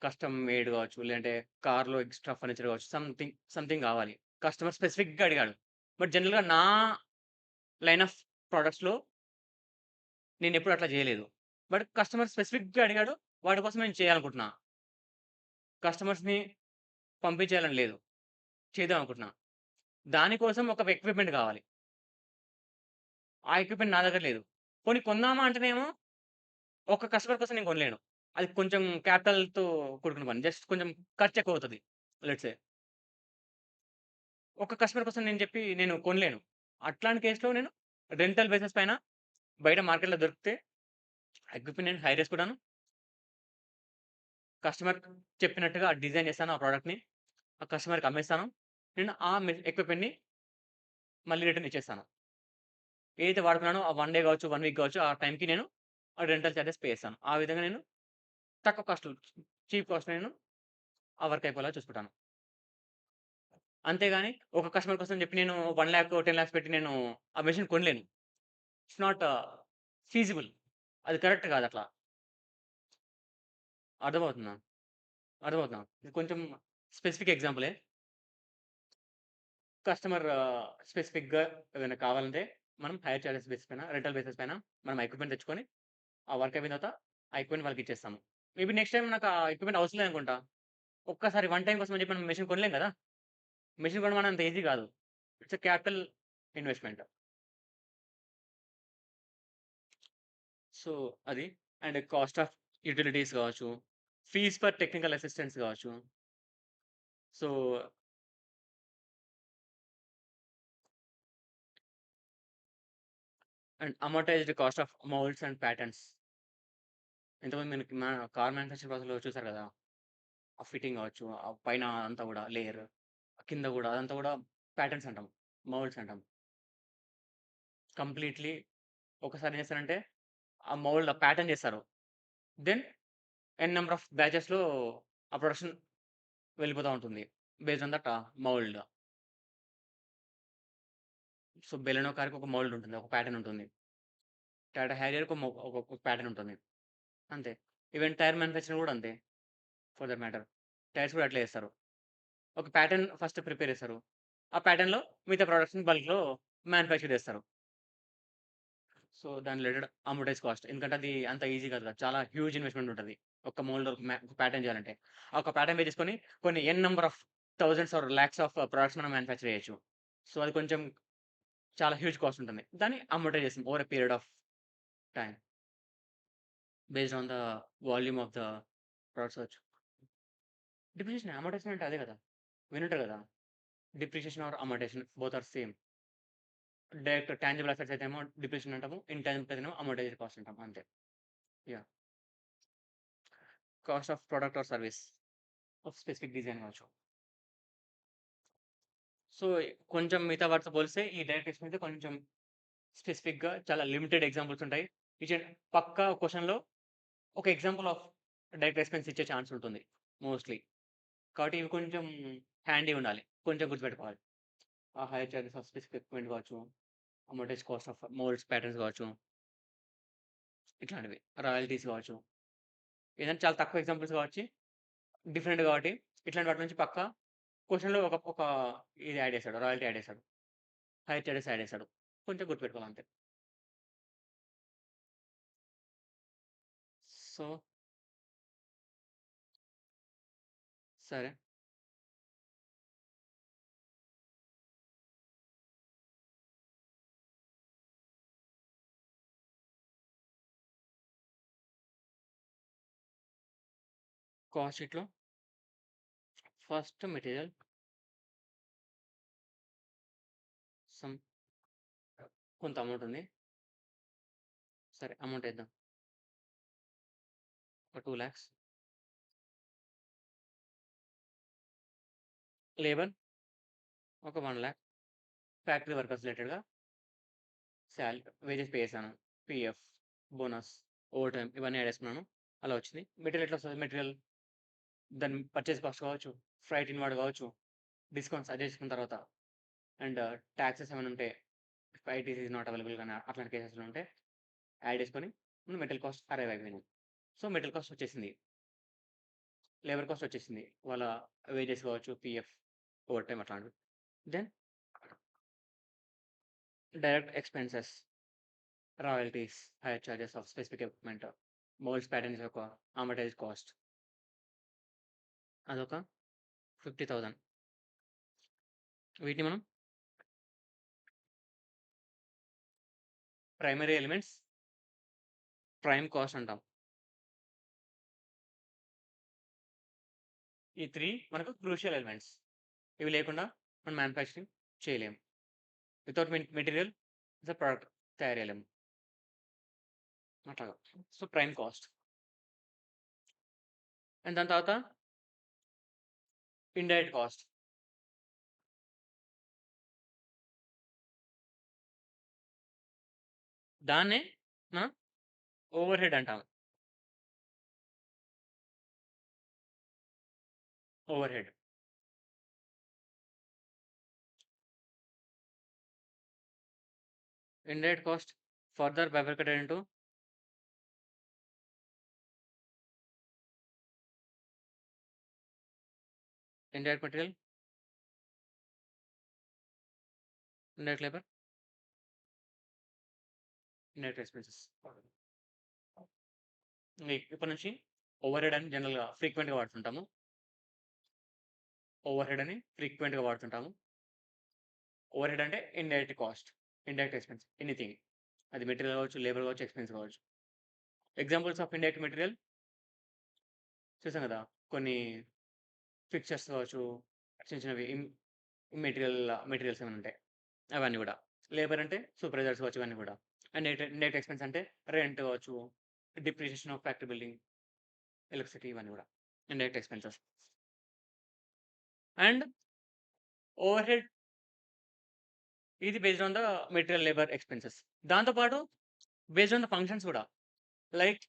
కస్టమ్ మేడ్ కావచ్చు, లేదంటే కార్‌లో ఎక్స్‌ట్రా ఫర్నిచర్ కావచ్చు. సంథింగ్ కావాలి. కస్టమర్ స్పెసిఫిక్‌గా అడిగాడు. బట్ జనరల్‌గా నా లైన్ ఆఫ్ ప్రొడక్ట్స్‌లో నేనెప్పుడు అట్లా చేయలేదు. బట్ కస్టమర్ స్పెసిఫిక్‌గా అడిగాడు. వాడి కోసం నేను చేయాలనుకుంటున్నా. కస్టమర్స్‌ని పంపించేయాలని లేదు. చేద్దాం అనుకుంటున్నా. దాని కోసం ఒక ఎక్విప్‌మెంట్ కావాలి. ఆ ఎక్విప్‌మెంట్ నా దగ్గర లేదు. పోనీ కొందామా అంటేనేమో ఒక కస్టమర్ కోసం నేను కొనలేను. అది కొంచెం క్యాపిటల్‌తో కూడుకున్న పని. జస్ట్ కొంచెం ఖర్చెక్కువవుతది. Let's say. ఒక కస్టమర్ కోసం నేను కొనలేను. అట్లాంటి కేస్‌లో నేను రెంటల్ బేసిస్ పైన బయట మార్కెట్‌లో దొరికితే ఎక్విప్‌మెంట్ నేను హైర్ చేసుకుంటాను. కస్టమర్ చెప్పినట్టుగా డిజైన్ చేస్తాను ఆ ప్రొడక్ట్‌ని. ఆ కస్టమర్‌కి అమ్మేస్తాను. నేను ఆ ఎక్విప్‌మెంట్‌ని మళ్ళీ రిటర్న్ ఇచ్చేస్తాను. ఏదైతే వాడుకున్నానో ఆ 1 డే కావచ్చు, 1 వీక్ కావచ్చు, ఆ టైంకి నేను ఆ రెంటల్ చార్జెస్ పే చేస్తాను. ఆ విధంగా నేను తక్కువ కాస్ట్‌లో చీప్ కాస్ట్‌లో నేను ఆ వర్క్ అయిపోయేలా చూసుకుంటాను. అంతేగాని ఒక కస్టమర్ కోసం చెప్పి నేను 1,00,000, 10,00,000 పెట్టి నేను ఆ మెషిన్ కొనలేను. It's not feasible. అది కరెక్ట్ కాదట్లా. అర్థమవుతుందా? అర్థమవుతుందా? ఇది కొంచెం స్పెసిఫిక్ ఎగ్జాంపులే. కస్టమర్ స్పెసిఫిక్‌గా ఏదైనా కావాలంటే మనం హైర్ చార్జెస్ బేస్ పైన, రెంటల్ బేసిస్ పైన మనం ఎక్విప్‌మెంట్ తెచ్చుకొని, ఆ వర్క్ అయిపోయిన తర్వాత ఆ ఎక్విప్‌మెంట్ వాళ్ళకిచ్చేస్తాము. మేబీ నెక్స్ట్ టైమ్ నాకు ఆ ఎక్విప్‌మెంట్ అవసరం లేదనుకుంటా. ఒక్కసారి వన్ టైమ్ కోసం అని చెప్పి మనం మెషిన్ కొనలేం గదా! మెషిన్ కొనడం అంత ఈజీ గాదు. It's a capital investment. So, అది. అండ్ కాస్ట్ ఆఫ్ యుటిలిటీస్ గావచ్చు, ఫీస్ ఫర్ టెక్నికల్ అసిస్టెన్స్ గావచ్చు. So, and amortised cost of moulds and patterns. ఇంతకుముందు మనకి కార్ మ్యానుఫ్యాక్చరింగ్ ప్రాసెస్‌లో చూసారు గదా! ఆ ఫిట్టింగ్ గావచ్చు, ఆ పైన అంతా గూడా లేయర్, కింద గూడా అదంతా గూడా ప్యాటర్న్స్ అంటాం. మౌల్డ్స్ అంటాం. కంప్లీట్‌లీ ఒకసారి ఏం చేస్తారంటే, ఆ ప్యాటర్న్ చేస్తారు. దెన్ ఎన్ నంబర్ ఆఫ్ బ్యాచెస్‌లో ఆ ప్రొడక్షన్ వెళ్ళిపోతా ఉంటుంది. Based on that mould. So, Baleno కార్‌కి ఒక మౌల్డ్ ఉంటుంది. ఒక ప్యాటర్న్ ఉంటుంది. టాటా హ్యారియర్‌కి ఒక ప్యాటర్న్ ఉంటుంది. అంతే. ఈవెన్ టైర్ మ్యానుఫ్యాక్చరింగ్ గూడా అంతే. For that matter. టైర్స్ కూడా అట్లే చేస్తారు. ఒక ప్యాటర్న్ ఫస్ట్ ప్రిపేర్ చేస్తారు. ఆ ప్యాటర్న్‌లో మిగతా ప్రొడక్ట్స్‌ని బల్క్‌లో మ్యానుఫ్యాక్చర్ చేస్తారు. సో, దాని రిలేటెడ్ అమోర్టైజ్ కాస్ట్. ఎందుకంటే అది అంత ఈజీ కాదు కదా! చాలా హ్యూజ్ ఇన్వెస్ట్‌మెంట్ ఉంటది. ఒక మోల్డ్ ఒక ప్యాటర్న్ చేయాలంటే. ఆ ఒక ప్యాటర్న్ బేస్ చేసుకొని కొన్ని n number of thousands or lakhs of products మనం మ్యానుఫ్యాక్చర్ చేయొచ్చు. సో, అది కొంచెం చాలా హ్యూజ్ కాస్ట్ ఉంటుంది. దాన్ని అమోర్టైజ్ చేస్తాం over a period of time based on the volume of the products కావచ్చు. డిప్రిసియేషన్, అమోర్టైజేషన్ అంటే అదే కదా! వినుంటారు కదా! Depreciation or amortisation both are same. Direct tangible assets అయితేమో డిప్రిసియేషన్ అంటాము. ఇన్‌టాంజిబుల్ అయితేనేమో అమోర్టైజ్డ్ కాస్ట్ అంటాం అంతే. Yeah! Cost of product or service of specific design కావచ్చు. సో, కొంచెం మిగతా వాటితో పోలిస్తే ఈ డైరెక్ట్ ఎక్స్‌పెన్స్ అయితే కొంచెం స్పెసిఫిక్‌గా చాలా లిమిటెడ్ ఎగ్జాంపుల్స్ ఉంటాయి. ఈచ్ అండ్ పక్కా క్వెషన్‌లో ఒక ఎగ్జాంపుల్ ఆఫ్ డైరెక్ట్ ఎక్స్‌పెన్స్ ఇచ్చే ఛాన్స్ ఉంటుంది మోస్ట్‌లీ. కాబట్టి ఇవి కొంచెం హ్యాండీ ఉండాలి. కొంచెం గుర్తుపెట్టుకోవాలి. ఆ hire charges of specific equipment కావచ్చు, అమోర్టైజ్ కాస్ట్ ఆఫ్ మోల్డ్స్, ప్యాటర్న్స్ కావచ్చు, ఇట్లాంటివి. రాయల్టీస్ కావచ్చు. ఏదైనా చాలా తక్కువ ఎగ్జాంపుల్స్ కావచ్చు. డిఫరెంట్ కాబట్టి ఇట్లాంటి వాటి నుంచి పక్కా క్వెషన్‌లో ఒక ఇది యాడ్ చేసాడు. రాయల్టీ యాడ్ చేసాడు. హైర్ చార్జెస్ యాడ్ చేసాడు. కొంచెం గుర్తుపెట్టుకోవాలి అంతే. సో, సరే. కాస్ట్ షీట్‌లో ఫస్ట్ మెటీరియల్ సమ్ కొంత అమౌంట్ ఉంది. సరే అమౌంట్ ఏద్దాం. ఒక 2,00,000 లేబర్ ఒక 1,00,000 ఫ్యాక్టరీ వర్కర్స్ రిలేటెడ్‌గా వేజెస్ పే చేశాను. పీఎఫ్, బోనస్, ఓవర్ టైమ్ ఇవన్నీ యాడ్ చేసుకున్నాను. అలా వచ్చింది. మెటీరియల్ ఎట్లా వస్తది? మెటీరియల్ దాని పర్చేస్ కాస్ట్ కావచ్చు, ఫ్రైట్ ఇన్వార్డ్ కావచ్చు, డిస్కౌంట్స్ అడ్జస్ట్ చేసుకున్న తర్వాత అండ్ టాక్సెస్ ఏమైనా ఉంటే ఐటీసీ ఈస్ నాట్ అవైలబుల్ గాని అట్లాంటి కేసెస్‌లో ఉంటే యాడ్ చేసుకొని మెటీరియల్ కాస్ట్ అరైవ్ అయిపోయినాయి. సో, మెటీరియల్ కాస్ట్ వచ్చేసింది. లేబర్ కాస్ట్ వచ్చేసింది. వాళ్ళ వేజెస్ కావచ్చు, పీఎఫ్, ఓవర్ టైమ్ అట్లాంటివి. Then direct expenses, royalties, hire charges of specific equipment, moulds patterns యొక్క అమర్టైజ్డ్ కాస్ట్ అదొక 50,000. వీటిని మనం ప్రైమరీ ఎలిమెంట్స్, ప్రైమ్ కాస్ట్ అంటాం. ఈ 3 మనకు క్రూషియల్ ఎలిమెంట్స్. ఇవి లేకుండా మనం మ్యానుఫ్యాక్చరింగ్ చేయలేము. వితౌట్ మెటీరియల్ అసలు ప్రొడక్ట్ తయారు చేయలేము. అట్లాగా. So, prime cost. అండ్ దాని తర్వాత ఇండైరెక్ట్ కాస్ట్. దాన్నే మనం ఓవర్‌హెడ్ అంటాం. Overhead. Indirect cost further bifurcated into indirect material, indirect labour, indirect expenses. ఇప్పటి నుంచి ఓవర్‌హెడ్ అని జనరల్‌గా ఫ్రీక్వెంట్‌గా వాడుతుంటాము. ఓవర్‌హెడ్ అని ఫ్రీక్వెంట్‌గా వాడుతుంటాము. ఓవర్‌హెడ్ అంటే indirect cost, indirect expense anything. అది మెటీరియల్ కావచ్చు, లేబర్ కావచ్చు, ఎక్స్‌పెన్స్ కావచ్చు. ఎగ్జాంపుల్స్ ఆఫ్ ఇండైరెక్ట్ మెటీరియల్ చూసాం కదా! కొన్ని ఫిక్చర్స్ కావచ్చు, చిన్న చిన్నవి మెటీరియల్స్ ఏమైనా ఉంటాయి. అవన్నీ గూడా. లేబర్ అంటే సూపర్వైజర్స్ కావచ్చు ఇవన్నీ గూడా. అండ్ ఇండైరెక్ట్ ఎక్స్‌పెన్స్ అంటే రెంట్ కావచ్చు, depreciation of factory building, electricity ఇవన్నీ గూడా. Indirect expenses. అండ్ ఓవర్‌హెడ్ ఇది based on the material, labour expenses. దాంతో పాటు బేస్డ్ ఆన్ ద ఫంక్షన్స్ గూడా. Like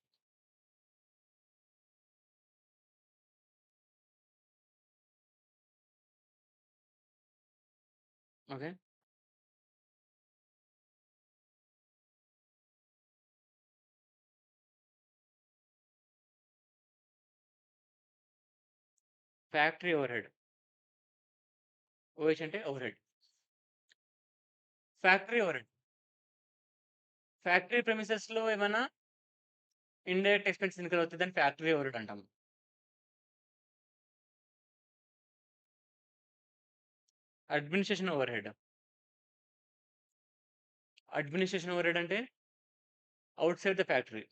okay. Factory overhead. OH అంటే ఓవర్‌హెడ్. Factory overhead. ఫ్యాక్టరీ ప్రెమిసెస్‌లో ఏమన్నా ఇండైరెక్ట్ ఎక్స్‌పెన్స్ ఇన్‌కర్ అవుతే దాన్ని ఫ్యాక్టరీ ఓవర్‌హెడ్ అంటాం. Administration overhead. అడ్మినిస్ట్రేషన్ ఓవర్‌హెడ్ అంటే ఔట్‌సైడ్ ద ఫ్యాక్టరీ.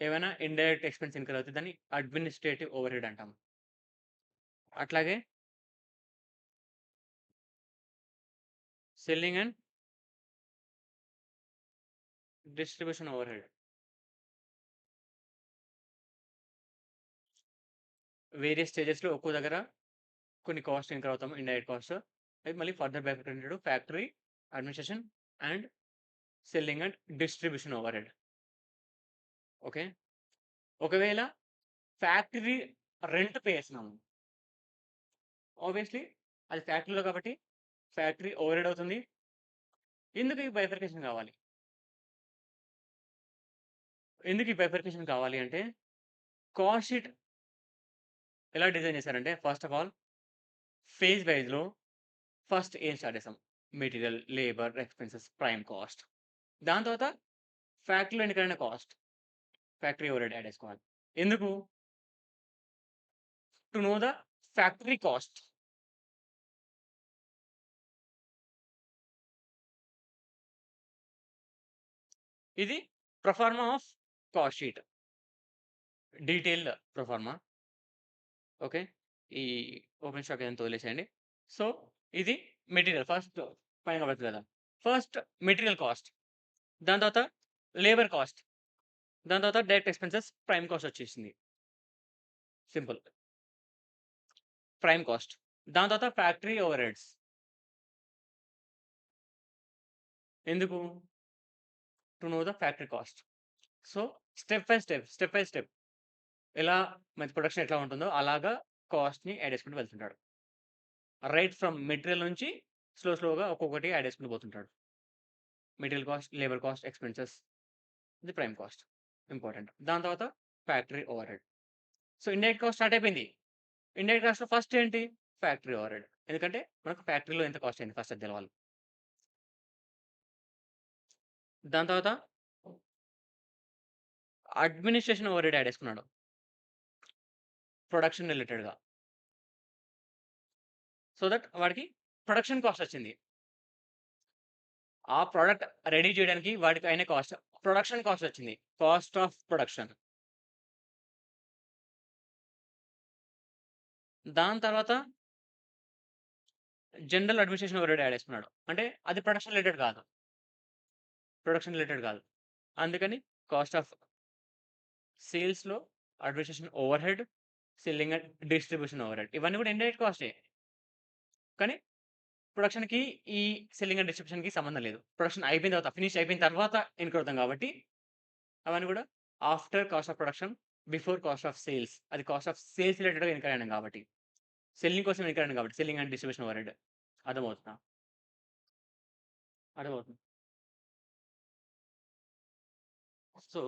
ఏవైనా ఇండైరెక్ట్ ఎక్స్‌పెన్స్ ఇన్‌కర్ అవుతే దాన్ని అడ్మినిస్ట్రేటివ్ ఓవర్‌హెడ్ అంటాం. అట్లాగే selling and distribution overhead. Various స్టేజెస్‌లో ఒక్కో దగ్గర కొన్ని కాస్ట్ ఇన్‌కర్ అవుతాము. Indirect cost. అవి మళ్ళీ further bifurcated factory, administration and selling and distribution overhead. Okay. ఒకవేళ ఫ్యాక్టరీ రెంట్ పే చేస్తున్నాము. ఆబ్వియస్‌లీ అది ఫ్యాక్టరీలో కాబట్టి ఫ్యాక్టరీ ఓవర్‌హెడ్ అవుతుంది. ఎందుకు ఈ బైఫర్కేషన్ కావాలి? ఎందుకు ఈ బైఫర్కేషన్ కావాలి అంటే కాస్ట్ షీట్ ఎలా డిజైన్ చేశారంటే ఫస్ట్ ఆఫ్ ఆల్ ఫేజ్ వైస్‌లో ఫస్ట్ ఏం స్టార్ట్ చేసాం? Material, labour, expenses, prime cost. దాని తర్వాత ఫ్యాక్టరీలో ఎన్నికైన కాస్ట్. ఫ్యాక్టరీ ఓవర్‌హెడ్ యాడ్ చేసుకోవాలి. ఎందుకు? To know the factory cost. ఇది proforma of cost sheet. Detailed proforma. Okay. ఈ ఓపెన్ స్టాక్ ఇదంతా వదిలేసేయండి. సో, ఇది మెటీరియల్ ఫస్ట్ పైన కనబడుతుంది కదా! First material cost. దాని తర్వాత లేబర్ కాస్ట్. దాని తర్వాత డైరెక్ట్ ఎక్స్‌పెన్సెస్ ప్రైమ్ కాస్ట్ వచ్చేసింది. సింపుల్. Prime cost. దాని తర్వాత ఫ్యాక్టరీ ఓవర్‌హెడ్స్. ఎందుకు? To know the factory cost. So, step by step ఎలా మనకి ప్రొడక్షన్ ఎట్లా ఉంటుందో అలాగా కాస్ట్‌ని యాడ్ చేసుకుంటూ వెళ్తుంటాడు. రైట్ ఫ్రమ్ మెటీరియల్ నుంచి స్లోగా ఒక్కొక్కటి యాడ్ చేసుకుంటూ పోతుంటాడు. Material cost, labour cost, expenses, ఇది ప్రైమ్ కాస్ట్ ఇంపార్టెంట్. దాని తర్వాత factory overhead. So, indirect cost start అయిపోయింది. ఇండైరెక్ట్ కాస్ట్‌లో ఫస్ట్ ఏంటి? Factory overhead. ఎందుకంటే మనకు ఫ్యాక్టరీలో ఎంత కాస్ట్ అయింది ఫస్ట్ అది తెలవాలి. దాని తర్వాత అడ్మినిస్ట్రేషన్ ఓవర్‌హెడ్ యాడ్ చేసుకున్నాడు. ప్రొడక్షన్ రిలేటెడ్‌గా. సో దట్ వాడికి ప్రొడక్షన్ కాస్ట్ వచ్చింది. ఆ ప్రొడక్ట్ రెడీ చేయడానికి వాడికి అయిన కాస్ట్. ప్రొడక్షన్ కాస్ట్ వచ్చింది. Cost of production. దాని తర్వాత జనరల్ అడ్మినిస్ట్రేషన్ ఓవర్‌హెడ్ యాడ్ చేసుకున్నాడు. అంటే అది ప్రొడక్షన్ రిలేటెడ్ కాదు. అందుకని కాస్ట్ ఆఫ్ సేల్స్‌లో administration overhead, selling and distribution overhead ఇవన్నీ కూడా ఇండైరెక్ట్ కాస్టే. కానీ ప్రొడక్షన్‌కి ఈ సెల్లింగ్ అండ్ డిస్ట్రిబ్యూషన్‌కి సంబంధం లేదు. ప్రొడక్షన్ అయిపోయిన తర్వాత, ఫినిష్ అయిపోయిన తర్వాత ఇన్‌కర్ అవుతాం కాబట్టి అవన్నీ కూడా after cost of production, before cost of sales. అది కాస్ట్ ఆఫ్ సేల్స్ రిలేటెడ్‌గా ఇన్‌కర్ అయినాం కాబట్టి. సెల్లింగ్ కోసం ఇన్‌కర్ అయినాం కాబట్టి. Selling and distribution overhead. అర్థమవుతుందా? అర్థమవుతుంది. సో,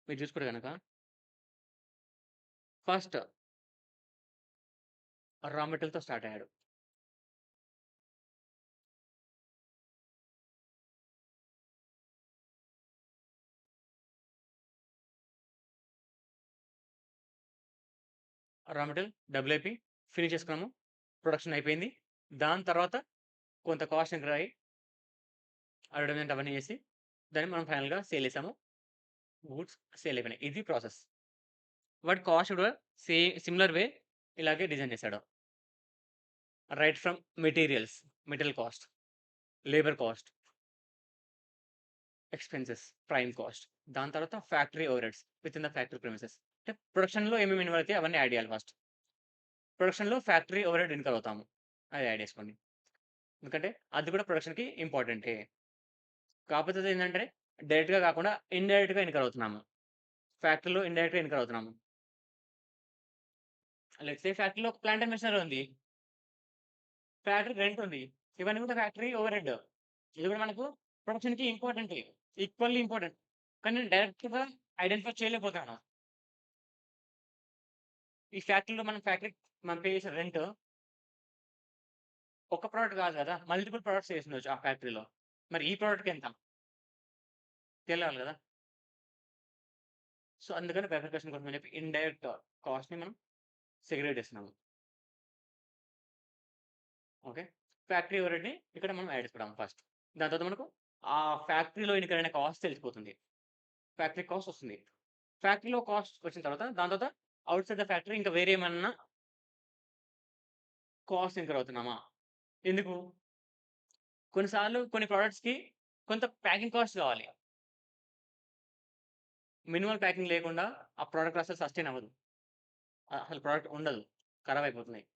మీరు చూసుకుంటే గనక ఫస్ట్ రా మెటీరియల్‌తో స్టార్ట్ అయ్యాడు. రా మెటీరియల్ డబ్ల్యూఐపీ ఫినిష్ చేసుకున్నాము. ప్రొడక్షన్ అయిపోయింది. దాని తర్వాత కొంత కాస్ట్ ఇన్‌కర్ అయ్యి అడ్వర్టైజ్‌మెంట్ అవన్నీ చేసి దాన్ని మనం ఫైనల్‌గా సేల్ చేసాము. గూడ్స్ సేల్ అయిపోయినాయి. ఇది ప్రాసెస్. వాడి కాస్ట్ కూడా సిమిలర్ వే ఇలాగే డిజైన్ చేశాడు. Right from material cost, labour cost, expenses, prime cost. దాని తర్వాత factory overheads within the factory premises. అంటే ప్రొడక్షన్‌లో ఏమేమి ఇన్వాల్వ్ అయితాయో అవన్నీ యాడ్ చేయాలి ఫస్ట్. ప్రొడక్షన్‌లో ఫ్యాక్టరీ ఓవర్‌హెడ్ ఇన్‌కర్ అవుతాము. అది యాడ్ చేసుకోండి. ఎందుకంటే అది కూడా ప్రొడక్షన్‌కి ఇంపార్టెంటే. కాకపోతే అదేంటంటే డైరెక్ట్‌గా కాకుండా ఇండైరెక్ట్‌గా ఇన్‌కర్ అవుతున్నాము. ఫ్యాక్టరీలో ఇండైరెక్ట్‌గా ఇన్‌కర్ అవుతున్నాము. లెట్స్ సే ఫ్యాక్టరీలో ఒక ప్లాంట్ అండ్ మెషినరీ ఉంది. ఫ్యాక్టరీ రెంట్ ఉంది. ఇవన్నీ కూడా ఫ్యాక్టరీ ఓవర్‌హెడ్. ఇది కూడా మనకు ప్రొడక్షన్‌కి ఇంపార్టెంటే. Equally important. కానీ నేను డైరెక్ట్‌గా ఐడెంటిఫై చేయలేకపోతున్నాను. ఈ ఫ్యాక్టరీలో మనం పే చేసే రెంట్ ఒక ప్రొడక్ట్ కాదు కదా! మల్టిపుల్ ప్రొడక్ట్స్ చేసుండొచ్చు ఆ ఫ్యాక్టరీలో. మరి ఈ ప్రొడక్ట్‌కి ఎంత? తెలవాలి కదా! సో, అందుకని బైఫర్కేషన్ కోసం అని చెప్పి ఇండైరెక్ట్ కాస్ట్‌ని మనం సెగ్రిగేట్ చేస్తున్నాము. ఓకే. ఫ్యాక్టరీ ఓవర్‌హెడ్‌ని ఇక్కడ మనం యాడ్ చేసుకుంటాం ఫస్ట్. దాని తర్వాత మనకు ఆ ఫ్యాక్టరీలో ఇన్‌కర్ అయిన కాస్ట్ తెలిసిపోతుంది. ఫ్యాక్టరీ కాస్ట్ వస్తుంది. ఫ్యాక్టరీలో కాస్ట్ వచ్చిన తర్వాత దాని తర్వాత ఔట్‌సైడ్ ద ఫ్యాక్టరీ ఇంకా వేరే ఏమన్నా కాస్ట్ ఇన్‌కర్ అవుతున్నామా? ఎందుకు? కొన్నిసార్లు కొన్ని ప్రొడక్ట్స్‌కి కొంత ప్యాకింగ్ కాస్ట్ కావాలి. మినిమల్ ప్యాకింగ్ లేకుండా ఆ ప్రొడక్ట్ అసలు సస్టైన్ అవ్వదు. అసలు ప్రొడక్ట్ ఉండదు. ఖరాబ్ అయిపోతున్నాయి.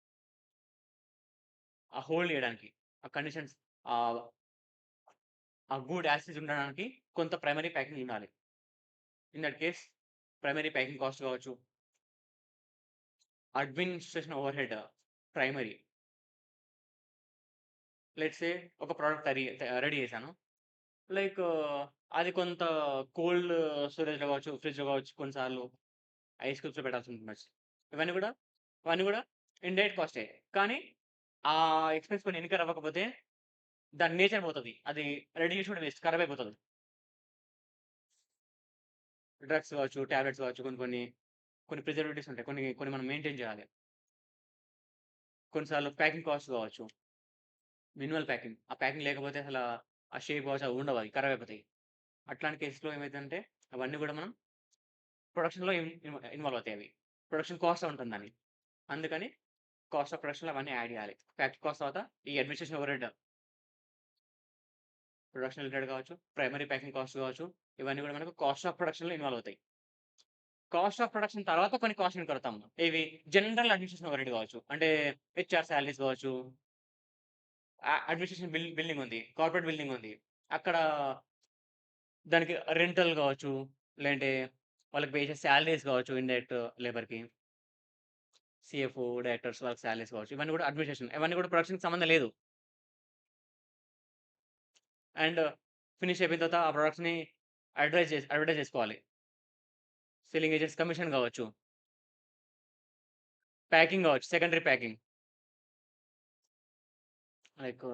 ఆ హోల్డ్ చేయడానికి, ఆ కండిషన్స్ ఆహ్, ఆ గుడ్ యాసిడ్ ఉండడానికి కొంత ప్రైమరీ ప్యాకింగ్ ఉండాలి. In that case primary packing cost కావచ్చు, administration overhead primary. Let's say ఒక ప్రొడక్ట్ రెడీ చేశాను. లైక్ అది కొంత కోల్డ్ స్టోరేజ్‌లో కావచ్చు, ఫ్రిడ్జ్‌లో కావచ్చు కొన్నిసార్లు ఐస్ క్యూబ్స్‌లో పెట్టాల్సి ఉండొచ్చు. ఇవన్నీ కూడా ఇవన్నీ కూడా ఇండైరెక్ట్ కాస్టే. కానీ ఆ ఎక్స్‌పెన్స్ కొన్ని ఇన్‌కర్ అవ్వకపోతే దాని నేచర్ పోతది. అది రెడీ చేసి కూడా వేస్ట్ ఖరాబ్ అయిపోతది. డ్రగ్స్ కావచ్చు, టాబ్లెట్స్ కావచ్చు, కొన్ని ప్రిజర్వేటివ్స్ ఉంటాయి. కొన్ని కొన్ని మనం మెయింటైన్ చేయాలి. కొన్నిసార్లు ప్యాకింగ్ కాస్ట్ కావచ్చు. Minimal packing. ఆ ప్యాకింగ్ లేకపోతే ఆ షేప్ కావచ్చు అవి ఉండవు. అవి ఖరాబ్ అయిపోతాయి. అట్లాంటి కేస్‌లో ఏమైద్దంటే అవన్నీ కూడా మనం ప్రొడక్షన్‌లో ఇన్వాల్వ్ అవుతాయి అవి. ప్రొడక్షన్ కాస్ట్ ఉంటుంది దానికి. అందుకని కాస్ట్ ఆఫ్ ప్రొడక్షన్‌లో అవన్నీ యాడ్ చేయాలి. ఫ్యాక్టరీ కాస్ట్ తర్వాత ఈ అడ్మినిస్ట్రేషన్ ఓవర్‌హెడ్ ప్రొడక్షన్ రిలేటెడ్ కావచ్చు, ప్రైమరీ ప్యాకింగ్ కాస్ట్ కావచ్చు, ఇవన్నీ కూడా మనకు కాస్ట్ ఆఫ్ ప్రొడక్షన్‌లో ఇన్వాల్వ్ అవుతాయి. కాస్ట్ ఆఫ్ ప్రొడక్షన్ తర్వాత కొన్ని కాస్ట్ ఇన్కడతాము. ఇవి జనరల్ అడ్మినిస్ట్రేషన్ ఓవర్‌హెడ్ కావచ్చు. అంటే హెచ్ఆర్ సాలరీస్ కావచ్చు, అడ్మినిస్ట్రేషన్ బిల్డింగ్ ఉంది. కార్పొరేట్ బిల్డింగ్ ఉంది. అక్కడ దానికి రెంటల్ కావచ్చు, లేదంటే వాళ్ళకి పే చేసే సాలరీస్ కావచ్చు ఇండైరెక్ట్ లేబర్‌కి. సీఎఫ్ఓ, డైరెక్టర్స్ వాళ్ళకి సాలరీస్ కావచ్చు. ఇవన్నీ కూడా అడ్మినిస్ట్రేషన్. ఇవన్నీ కూడా ప్రొడక్షన్‌కి సంబంధం లేదు. అండ్ ఫినిష్ అయిపోయిన తర్వాత ఆ ప్రొడక్ట్స్‌ని అడ్వర్టైజ్ చేసుకోవాలి. సెల్లింగ్ ఏజెంట్స్ కమిషన్ కావచ్చు. ప్యాకింగ్ కావచ్చు. Secondary packing. లైక్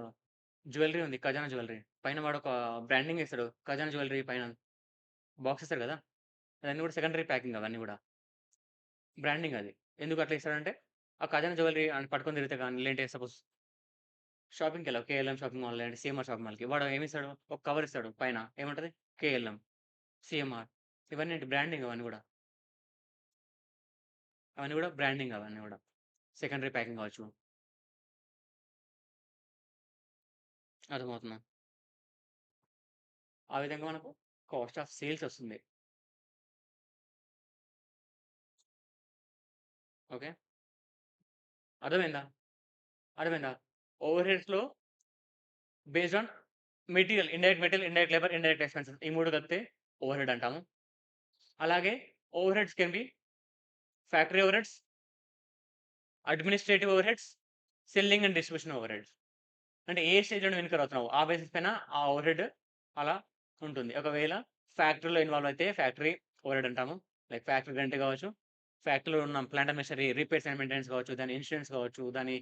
జ్యువెల్లరీ ఉంది. ఖజానా జ్యువెల్లరీ. పైన వాడొక బ్రాండింగ్ ఏస్తాడు. ఖజానా జ్యువెల్లరీ పైన బాక్స్ ఇస్తాడు కదా! అదన్నీ కూడా సెకండరీ ప్యాకింగ్ అవన్నీ కూడా. బ్రాండింగ్ అది. ఎందుకు అట్లా ఇస్తాడంటే, ఆ ఖజానా జ్యువెల్లరీ అని పట్టుకొని తిరిగితే గాని లేదంటే సపోజ్ షాపింగ్‌కెళ్ళావు. కేఎల్ఎం షాపింగ్ మాల్ లేదంటే సీఎంఆర్ షాపింగ్ మాల్‌కి. వాడు ఏమిస్తాడు? ఒక కవర్ ఇస్తాడు పైన. ఏముంటది? కేఎల్ఎం, సీఎంఆర్ ఇవన్నీ ఏంటి బ్రాండింగ్ అవన్నీ గూడా. అవన్నీ గూడా బ్రాండింగ్ అవన్నీ గూడా. సెకండరీ ప్యాకింగ్ కావచ్చు. అర్థమవుతుందా? ఆ విధంగా మనకు కాస్ట్ ఆఫ్ సేల్స్ ఒస్తుంది. ఓకే. అర్థమైందా? అర్థమైందా? ఓవర్‌హెడ్స్‌లో based on material, indirect labour, indirect expenses ఈ 3 కలిపితే ఓవర్‌హెడ్ అంటాము. అలాగే overheads can be factory overheads, administrative overheads, selling and distribution overheads. అంటే ఏ స్టేజ్‌లో నువ్వు ఇన్‌కర్ అవుతున్నావు. ఆ బేసిస్ పైన ఆ ఓవర్‌హెడ్ అలా ఉంటుంది. ఒకవేళ ఫ్యాక్టరీలో ఇన్వాల్వ్ అయితే ఫ్యాక్టరీ ఓవర్‌హెడ్ అంటాము. లైక్ ఫ్యాక్టరీ రెంట్ కావచ్చు. ఫ్యాక్టరీలో ఉన్న plant and machinery repairs and maintenance కావచ్చు. దాని ఇన్స్యూరెన్స్ కావచ్చు. దాని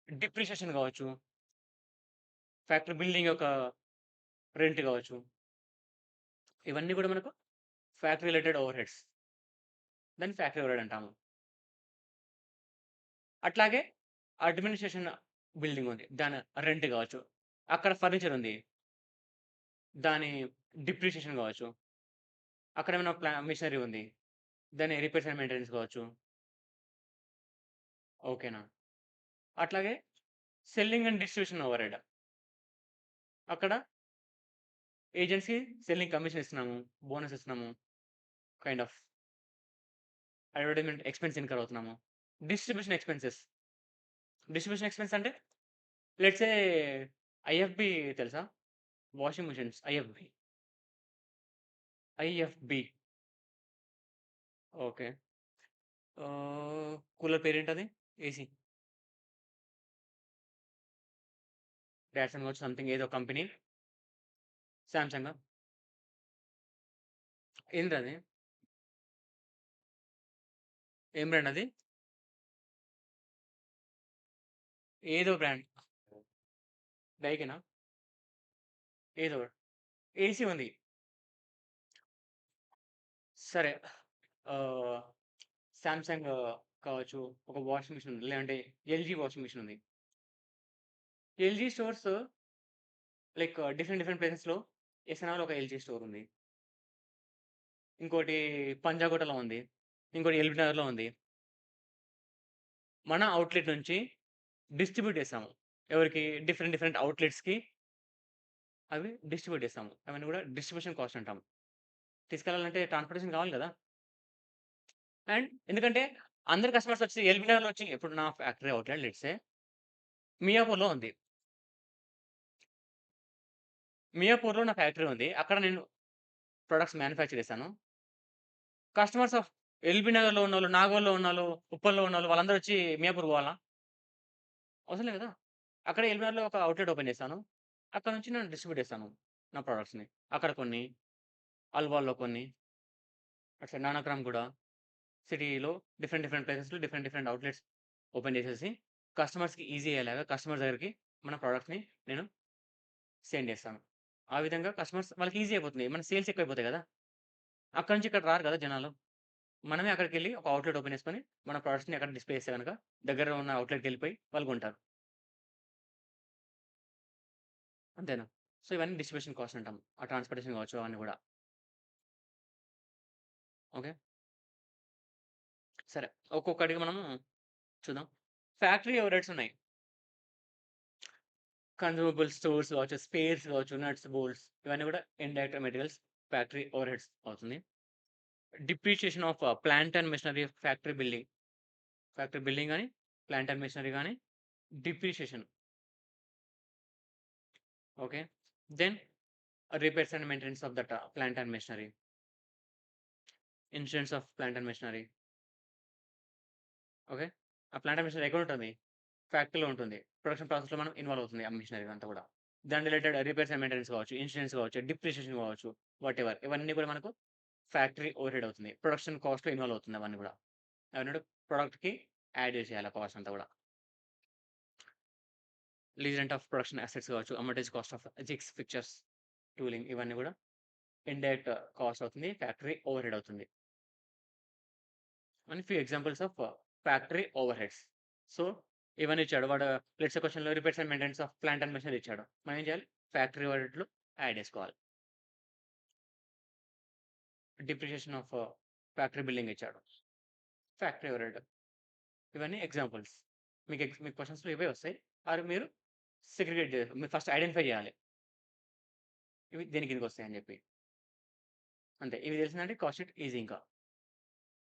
డిప్రిషియేషన్ కావచ్చు. ఫ్యాక్టరీ బిల్డింగ్ యొక్క రెంట్ కావచ్చు. ఇవన్నీ కూడా మనకు ఫ్యాక్టరీ రిలేటెడ్ ఓవర్‌హెడ్స్. దాన్ని ఫ్యాక్టరీ ఓవర్‌హెడ్ అంటాము. అట్లాగే అడ్మినిస్ట్రేషన్ బిల్డింగ్ ఉంది. దాని రెంట్ కావచ్చు. అక్కడ ఫర్నిచర్ ఉంది. దాని డిప్రిషియేషన్ కావచ్చు. అక్కడేమైనా మెషినరీ ఉంది. దాని రిపేర్స్ అండ్ మెయింటెనెన్స్ కావచ్చు. ఓకేనా? అట్లాగే సెల్లింగ్ అండ్ డిస్ట్రిబ్యూషన్ ఓవర్‌హెడ్. అక్కడ ఏజెంట్స్‌కి సెల్లింగ్ కమిషన్ ఇస్తున్నాము. బోనస్ ఇస్తున్నాము. Kind of advertisement expense incur అవుతున్నాము. Distribution expenses. డిస్ట్రిబ్యూషన్ ఎక్స్‌పెన్స్ అంటే లెట్స్ సే ఐఎఫ్‌బి తెలుసా? Washing machines IFB. IFB. Okay. Cooler పేరేంటది? ఏసీ. డాట్సన్ కావచ్చు సంథింగ్ ఏదో కంపెనీ. సామ్‌సంగా? ఏంటిదది? ఏం బ్రాండ్ అది? ఏదో బ్రాండ్. డైకినా? ఏదో ఏసీ ఉంది. సరే. ఆహ్, సామ్‌సంగ్ కావచ్చు. ఒక వాషింగ్ మిషన్ ఉంది. లేదంటే ఎల్‌జీ వాషింగ్ మిషన్ ఉంది. ఎల్‌జీ స్టోర్స్ లైక్ డిఫరెంట్ ప్లేసెస్‌లో ఎస్ఎన్ఆర్‌లో ఒక ఎల్‌జీ స్టోర్ ఉంది. ఇంకోటి పంజాగుట్టలో ఉంది. ఇంకోటి ఎల్బీ నగర్‌లో ఉంది. మన అవుట్‌లెట్ నుంచి డిస్ట్రిబ్యూట్ చేసాము. ఎవరికి డిఫరెంట్ అవుట్‌లెట్స్‌కి అవి డిస్ట్రిబ్యూట్ చేసాము. అవన్నీ కూడా డిస్ట్రిబ్యూషన్ కాస్ట్ అంటాం. తీసుకెళ్ళాలంటే ట్రాన్స్‌పోర్టేషన్ కావాలి కదా! అండ్ ఎందుకంటే అందరు కస్టమర్స్ వచ్చి ఎల్బీ నగర్‌లో వచ్చి ఇప్పుడు నా ఫ్యాక్టరీ అవుట్‌లెట్ లెట్స్ సే మియాపూర్‌లో ఉంది. మియాపూర్‌లో నా ఫ్యాక్టరీ ఉంది. అక్కడ నేను ప్రొడక్ట్స్ మ్యానుఫ్యాక్చర్ చేశాను. కస్టమర్స్ ఆఫ్ ఎల్బీ నగర్‌లో ఉన్నోళ్ళు, నాగోల్‌లో ఉన్నోళ్ళు, ఉప్పల్‌లో ఉన్నోళ్ళు వాళ్ళందరూ వచ్చి మియాపూర్ పోవాలా? అవసరం లేదు కదా! అక్కడే ఎల్బీ నగర్‌లో ఒక అవుట్‌లెట్ ఓపెన్ చేశాను. అక్కడ నుంచి నేను డిస్ట్రిబ్యూట్ చేశాను నా ప్రొడక్ట్స్‌ని. అక్కడ కొన్ని, అల్వాల్‌లో కొన్ని, అటు సైడ్ నానక్రామ్ గూడ, సిటీలో డిఫరెంట్ ప్లేసెస్‌లో డిఫరెంట్ అవుట్‌లెట్స్ ఓపెన్ చేసేసి కస్టమర్స్‌కి ఈజీ అయ్యేలాగా కస్టమర్స్ దగ్గరికి మన ప్రొడక్ట్స్‌ని నేను సెండ్ చేస్తాను. ఆ విధంగా కస్టమర్స్ వాళ్ళకి ఈజీ అయిపోతుంది. మన సేల్స్ ఎక్కువైపోతాయి కదా! అక్కడి నుంచి ఇక్కడ రారు కదా జనాలు. మనమే అక్కడికెళ్ళి ఒక అవుట్‌లెట్ ఓపెన్ చేసుకొని, మన ప్రొడక్ట్స్‌ని అక్కడ డిస్‌ప్లే చేస్తే గనక, దగ్గరలో ఉన్న అవుట్‌లెట్‌కెళ్ళిపోయి వాళ్ళు కొంటారు. అంతేనా? సో, ఇవన్నీ డిస్ట్రిబ్యూషన్ కాస్ట్ అంటాం. ఆ ట్రాన్స్‌పోర్టేషన్ కావచ్చు అవన్నీ గూడా. ఓకే. సరే. ఒక్కొక్కటిగా మనం చూద్దాం. ఫ్యాక్టరీ ఓవర్‌హెడ్స్ ఉన్నాయి. కన్జ్యూమబుల్ స్టోర్స్ కావచ్చు, స్పేర్స్ కావచ్చు, నట్స్, బోల్ట్స్ ఇవన్నీ గూడా ఇండైరెక్ట్ మెటీరియల్స్ ఫ్యాక్టరీ ఓవర్‌హెడ్స్ అవుతుంది. Depreciation of plant and machinery factory building. Factory building గాని, ప్లాంట్ అండ్ మెషినరీ గాని depreciation. Okay. Then repairs and maintenance of that plant and machinery. Insurance of plant and machinery. Okay. ఆ plant and machinery ఎక్కడుంటుంది? ఫ్యాక్టరీలో ఉంటుంది. Production ప్రాసెస్‌లో మనం involve అవుతుంది ఆ మెషినరీ అంతా గూడా. దాని రిలేటెడ్ రిపేర్స్ అండ్ మెయింటెనెన్స్ కావచ్చు, ఇన్సూరెన్స్ కావచ్చు, డిప్రిషియేషన్ కావచ్చు, వాటెవర్ ఇవన్నీ కూడా మనకు ఫ్యాక్టరీ ఓవర్‌హెడ్ అవుతుంది. ప్రొడక్షన్ కాస్ట్‌లో ఇన్వాల్వ్ అవుతుంది అవన్నీ గూడా. అవన్నీ ప్రొడక్ట్‌కి యాడ్ చేసేయాలి ఆ కాస్ట్ అంతా గూడా. Lease rent of production assets కావచ్చు, అమోర్టైజ్ cost of jigs, fixtures, tooling ఇవన్నీ గూడా ఇండైరెక్ట్ కాస్ట్ అవుతుంది. ఫ్యాక్టరీ ఓవర్‌హెడ్ అవుతుంది. అని few examples of factory overheads. So, ఇవన్నీ ఇచ్చాడు. వాడు లెట్స్ సే క్వెషన్‌లో repairs and maintenance of plant and machinery ఇచ్చాడు. మనం ఏం చేయాలి? ఫ్యాక్టరీ ఓవర్‌హెడ్‌లు యాడ్ చేసుకోవాలి. డిప్రిషియేషన్ ఆఫ్ ఫ్యాక్టరీ బిల్డింగ్ ఇచ్చాడు. Factory overhead. ఇవన్నీ ఎగ్జాంపుల్స్. మీకు క్వెషన్స్‌లో ఇవే వస్తాయి. ఆర్ మీరు సెగ్రిగేట్ మీరు ఫస్ట్ ఐడెంటిఫై చేయాలి. ఇవి దేనికి కిందకొస్తాయని చెప్పి. అంతే. ఇవి తెలిసిందంటే కాస్ట్ షీట్ ఈజీ ఇంకా.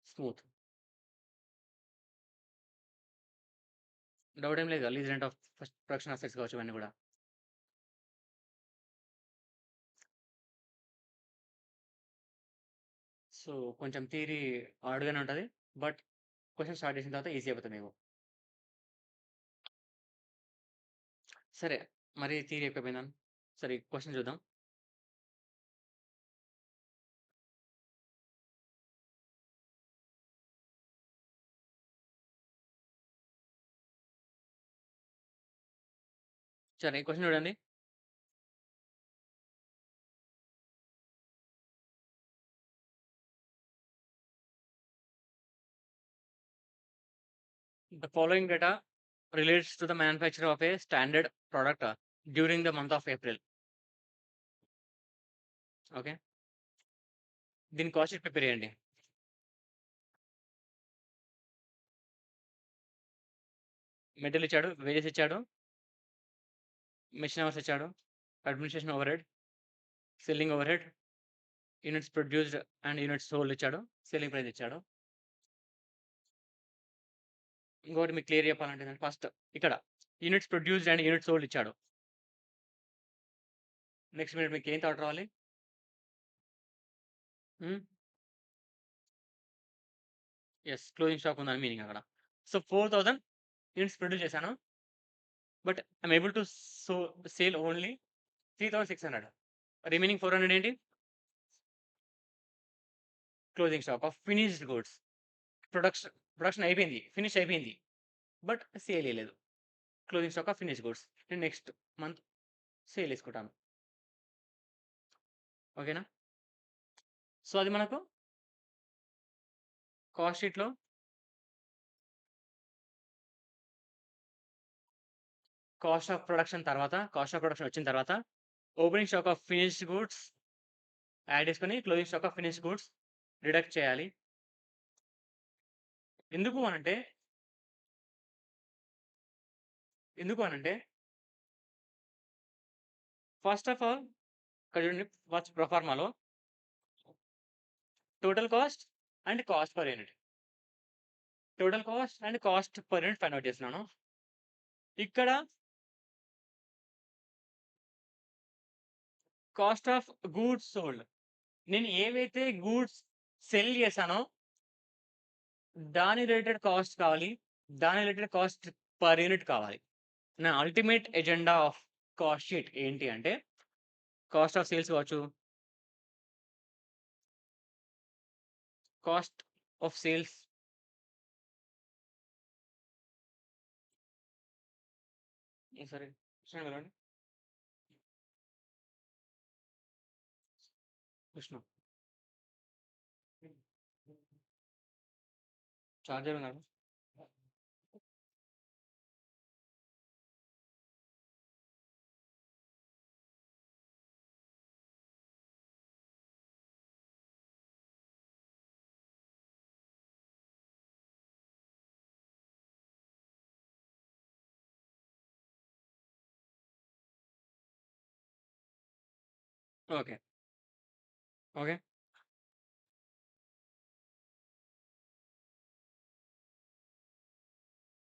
స్మూత్. డౌట్ ఏం లేదు. Lease rent of first production assets కావచ్చు ఇవన్నీ కూడా. సో, కొంచెం థియరీ హార్డ్‌గానే ఉంటది. బట్ క్వెషన్ స్టార్ట్ చేసిన తర్వాత ఈజీ అయిపోతది మీకు. సరే. మరి థియరీ ఎక్కువైపోయిందా? సరే క్వెషన్ చూద్దాం. సరే ఈ క్వెషన్ చూడండి. The following data relates to the manufacture of A standard product during the month of April. Okay. దీని కాస్ట్ షీట్ ప్రిపేర్ చేయండి. మెటీరియల్ ఇచ్చాడు, వేజెస్ ఇచ్చాడు, మెషిన్ అవర్స్ ఇచ్చాడు, administration overhead, selling overhead, units produced and units sold ఇచ్చాడు, selling price ఇచ్చాడు. ఇంకోటి మీకు clear చెప్పాలంటే ఏంటంటే ఫస్ట్ ఇక్కడ units produced and units sold ఇచ్చాడు. నెక్స్ట్ మినిట్ మీకు ఏం థాట్ రావాలి? హ్మ్. యెస్. క్లోజింగ్ స్టాక్ ఉందని మీనింగ్ అక్కడ. సో, 4000 యూనిట్స్ ప్రొడ్యూస్ చేశాను. But I'm able to so sale only 3600. Remaining 400 ఏంటి? Closing stock of finished goods. Production అయిపోయింది. ఫినిష్ అయిపోయింది. బట్ సేల్ చేయలేదు. Closing stock of finished goods. నేను నెక్స్ట్ మంత్ సేల్ చేసుకుంటాను. ఓకేనా? సో, అది మనకు కాస్ట్ షీట్‌లో కాస్ట్ ఆఫ్ ప్రొడక్షన్ వచ్చిన తర్వాత opening stock of finished goods add చేసుకొని closing stock of finished goods deduct చేయాలి. ఎందుకు అనంటే ఎందుకు అనంటే ఫస్ట్ ఆఫ్ ఆల్ ఇక్కడ చూడండి ఫస్ట్ ప్రొఫార్మాలో total cost and cost per unit. Total cost and cost per unit find out చేస్తున్నాను. ఇక్కడ కాస్ట్ ఆఫ్ గూడ్స్ సోల్డ్. నేను ఏవైతే గూడ్స్ సెల్ చేశానో దాని రిలేటెడ్ కాస్ట్ కావాలి. దాని రిలేటెడ్ కాస్ట్ పర్ యూనిట్ కావాలి. నా ultimate agenda of cost sheet ఏంటి అంటే కాస్ట్ ఆఫ్ సేల్స్ కావచ్చు, కాస్ట్ ఆఫ్ సేల్స్ సరే పిలవండి. విష్ణు. చార్జర్ ఉందా? ఓకే. ఓకే.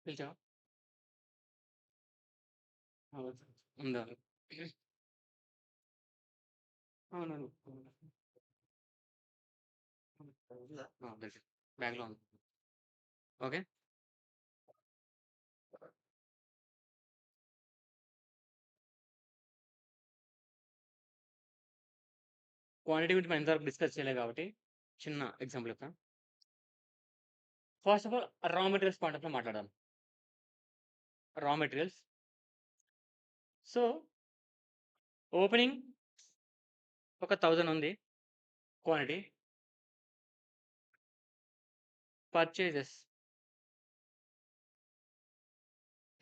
పిలిచావా? ఉందా? అవునవును. తెలుసు. బ్యాగ్‌లో ఉంది. ఓకే. క్వాంటిటీ గురించి మనం ఇంతవరకు డిస్కస్ చేయలేదు కాబట్టి, చిన్న ఎగ్జాంపుల్ చెప్తాను. First of all raw materials point of వ్యూలో మాట్లాడదాం. Raw materials. సో, ఓపెనింగ్ ఒక 1000 ఉంది quantity. Purchases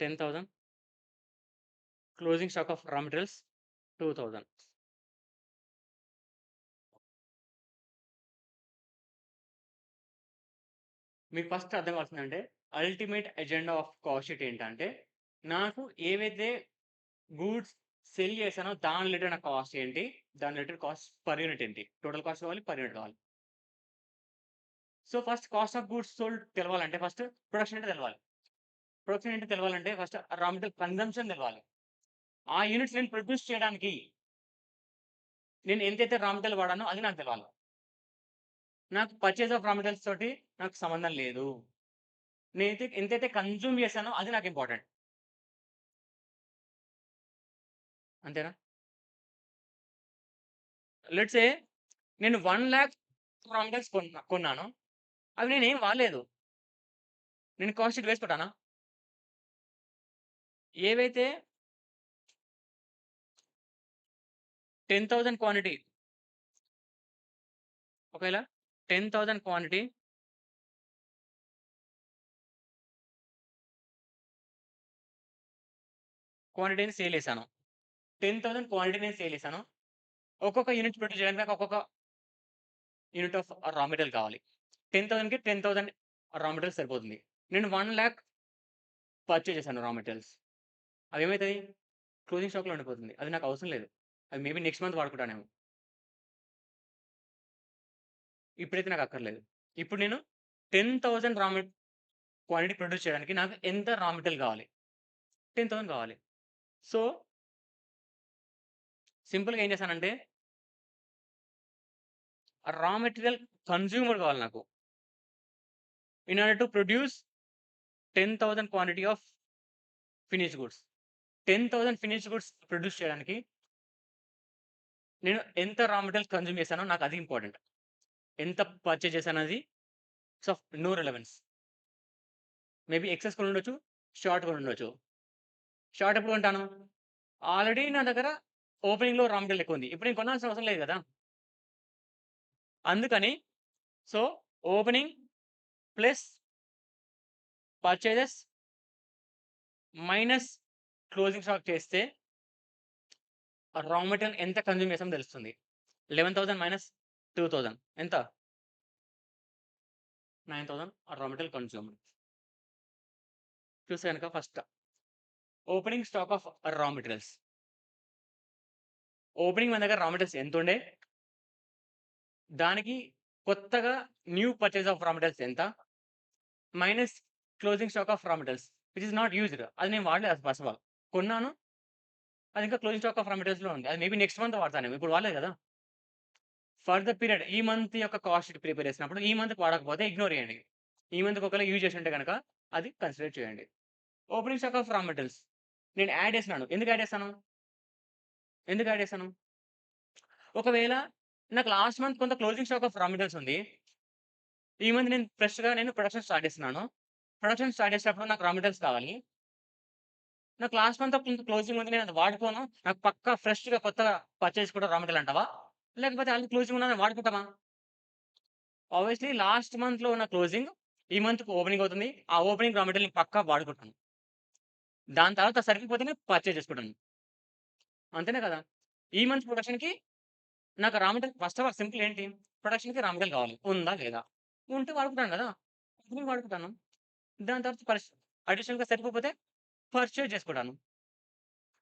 10,000. Closing stock of raw materials 2,000. మీకు ఫస్ట్ అర్థం కావాల్సిందంటే, ultimate agenda of cost sheet ఏంటంటే, నాకు ఏవైతే గూడ్స్ సెల్ చేశానో దాని రిలేటెడ్ నా కాస్ట్ ఏంటి? దాని రిలేటెడ్ కాస్ట్ పర్ యూనిట్ ఏంటి? టోటల్ కాస్ట్ కావాలి, పర్ యూనిట్ కావాలి. So, first cost of goods sold తెలవాలంటే ఫస్ట్ ప్రొడక్షన్ ఏంటో తెలవాలి. ప్రొడక్షన్ ఏంటో తెలవాలంటే ఫస్ట్ రా మెటీరియల్ కన్జంప్షన్ తెలవాలి. ఆ యూనిట్స్ నేను ప్రొడ్యూస్ చేయడానికి నేను ఎంతైతే రా మెటీరియల్ వాడానో అది నాకు తెలవాలి. నాకు పర్చేజ్ ఆఫ్ రా మెటీరియల్స్ తోటి నాకు సంబంధం లేదు. నేనైతే ఎంతైతే కన్జ్యూమ్ చేశానో అది నాకు ఇంపార్టెంట్. అంతేనా? లెట్స్ సే నేను 1,00,000 రా మెటీరియల్స్ కొన్నాను. అవి నేనేం వాడలేదు. నేను కాస్ట్ షీట్ వేసుకుంటానా? ఏవైతే 10,000 క్వాంటిటీ ఒకవేళ 10,000 క్వాంటిటీని సేల్ చేశాను. 10,000 క్వాంటిటీని సేల్ చేశాను. ఒక్కొక్క యూనిట్ ప్రొడ్యూస్ చేయడానికి నాకు ఒక్కొక్క యూనిట్ ఆఫ్ రా మెటీరియల్ కావాలి. 10,000కి 10,000 రా మెటీరియల్ సరిపోతుంది. నేను 1,00,000 పర్చేజ్ చేశాను రా మెటీరియల్స్. అవేమైతది? క్లోజింగ్ స్టాక్‌లో ఉండిపోతుంది. అది నాకు అవసరం లేదు. అది మేబీ నెక్స్ట్ మంత్ వాడుకుంటానేమో. ఇప్పుడైతే నాకు అక్కర్లేదు. ఇప్పుడు నేను 10,000 క్వాంటిటీ ప్రొడ్యూస్ చేయడానికి నాకు ఎంత రా మెటీరియల్ కావాలి? 10,000 కావాలి. సో, సింపుల్‌గా ఏం చేశానంటే రా మెటీరియల్ కన్జ్యూమర్ కావాలి నాకు. In order to produce 10,000 quantity of finished goods. 10,000 finished goods produce చేయడానికి నేను ఎంత రా మెటీరియల్ కన్జ్యూమ్ చేశానో నాకు అది ఇంపార్టెంట్. ఎంత పర్చేజ్ చేశానది it's of no relevance. Maybe excess కొని ఉండొచ్చు. షార్ట్ కొని ఉండొచ్చు. షార్ట్ ఎప్పుడు కొంటాను? ఆల్రెడీ నా దగ్గర ఓపెనింగ్‌లో రా మెటీరియల్ ఎక్కువుంది. ఇప్పుడు నేను కొనాల్సిన అవసరం లేదు గదా! అందుకని so, opening plus purchases minus closing stock చేస్తే రా మెటీరియల్ ఎంత కన్జ్యూమ్ చేసామో తెలుస్తుంది. 11,000 మైనస్ 2,000 ఎంత? 9,000 రా మెటీరియల్ కన్జ్యూమ్డ్. చూస్తే గనక first opening stock of raw materials. Opening మన దగ్గర రా మెటీరియల్స్ ఎంతుండే? దానికి కొత్తగా new purchase of raw materials ఎంత? Minus closing stock of raw materials which is not used. అది నేను వాడలేదు ఫస్ట్ ఆఫ్ ఆల్. కొన్నాను. అది ఇంకా క్లోజింగ్ స్టాక్ ఆఫ్ రా మెటీరియల్స్‌లో ఉంది. అది మేబీ నెక్స్ట్ మంత్ వాడతానేమో. ఇప్పుడు వాడలేదు గదా! ఫర్ ద పీరియడ్ ఈ మంత్ యొక్క కాస్ట్ షీట్ ప్రిపేర్ చేసినప్పుడు ఈ మంత్‌కి వాడకపోతే ఇగ్నోర్ చేయండి. ఈ మంత్‌కి ఒకవేళ యూజ్ చేసుంటే గనక అది కన్సిడర్ చేయండి. Opening stock of raw materials నేను యాడ్ చేసినాను. ఎందుకు యాడ్ చేశాను? ఎందుకు యాడ్ చేశాను? ఒకవేళ నాకు లాస్ట్ మంత్ కొంత closing stock of raw materials ఉంది. ఈ మంత్ నేను ఫ్రెష్‌గా ప్రొడక్షన్ స్టార్ట్ చేస్తున్నాను. ప్రొడక్షన్ స్టార్ట్ చేసేటప్పుడు నాకు రా మెటీరియల్స్ కావాలి. నాకు లాస్ట్ మంత్ కొంత క్లోజింగ్ ఉంది. నేను అది వాడుకోను. నాకు పక్కా ఫ్రెష్‌గా కొత్తగా పర్చేజ్ కూడా రా మెటీరియల్ అంటావా? లేకపోతే ఆల్రెడీ క్లోజింగ్ ఉన్నది వాడుకుంటామా? ఆబ్వియస్‌లీ లాస్ట్ మంత్‌లో ఉన్న క్లోజింగ్ ఈ మంత్ ఓపెనింగ్ అవుతుంది. ఆ ఓపెనింగ్ రా మెటీరియల్‌ని పక్కా వాడుకుంటాను. దాని తర్వాత సరిపోతేనే పర్చేజ్ చేసుకుంటాను. అంతేనే కదా! ఈ మంత్ ప్రొడక్షన్‌కి నాకు raw material first of all simple ఏంటి? ప్రొడక్షన్‌కి రా మెటీరియల్ కావాలి. ఉందా? లేదా? ఉంటే వాడుకుంటాను కదా! అప్పుడు వాడుకుంటాను. దాని తర్వాత అడిషనల్‌గా సరిపోకపోతే పర్చేజ్ చేసుకుంటాను.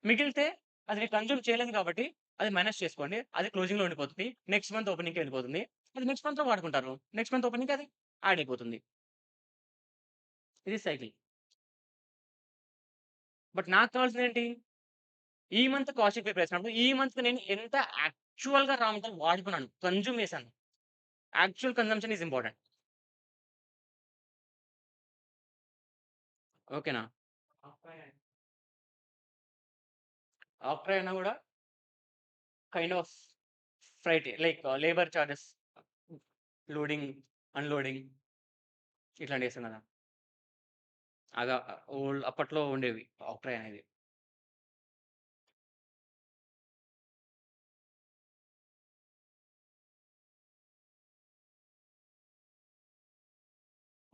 మిగిలితే అది నేను కన్జ్యూమ్ చేయలేదు కాబట్టి అది మైనస్ చేసుకోండి. అది క్లోజింగ్‌లో ఉండిపోతుంది. నెక్స్ట్ మంత్ ఓపెనింగ్‌కి వెళ్ళిపోతుంది. అది నెక్స్ట్ మంత్‌లో వాడుకుంటారు. నెక్స్ట్ మంత్ ఓపెనింగ్‌కి అది యాడ్ అయిపోతుంది. ఇది సైకిల్. బట్ నాకు కావాల్సిందేంటి? ఈ మంత్ కాస్ట్ షీట్ ప్రిపేర్ చేసినప్పుడు ఈ మంత్‌కి నేను ఎంత యాక్చువల్‌గా రా మెటీరియల్ వాడుకున్నాను, కన్జ్యూమ్ చేశాను. Actual consumption is important. ఓకేనా? ఆఫ్టర్ అయినా గూడా kind of freight like labour charges, loading, unloading ఇట్లాంటివి చేస్తాం గదా! అగా అప్పట్లో ఉండేవి ఆఫ్టర్ అనేది.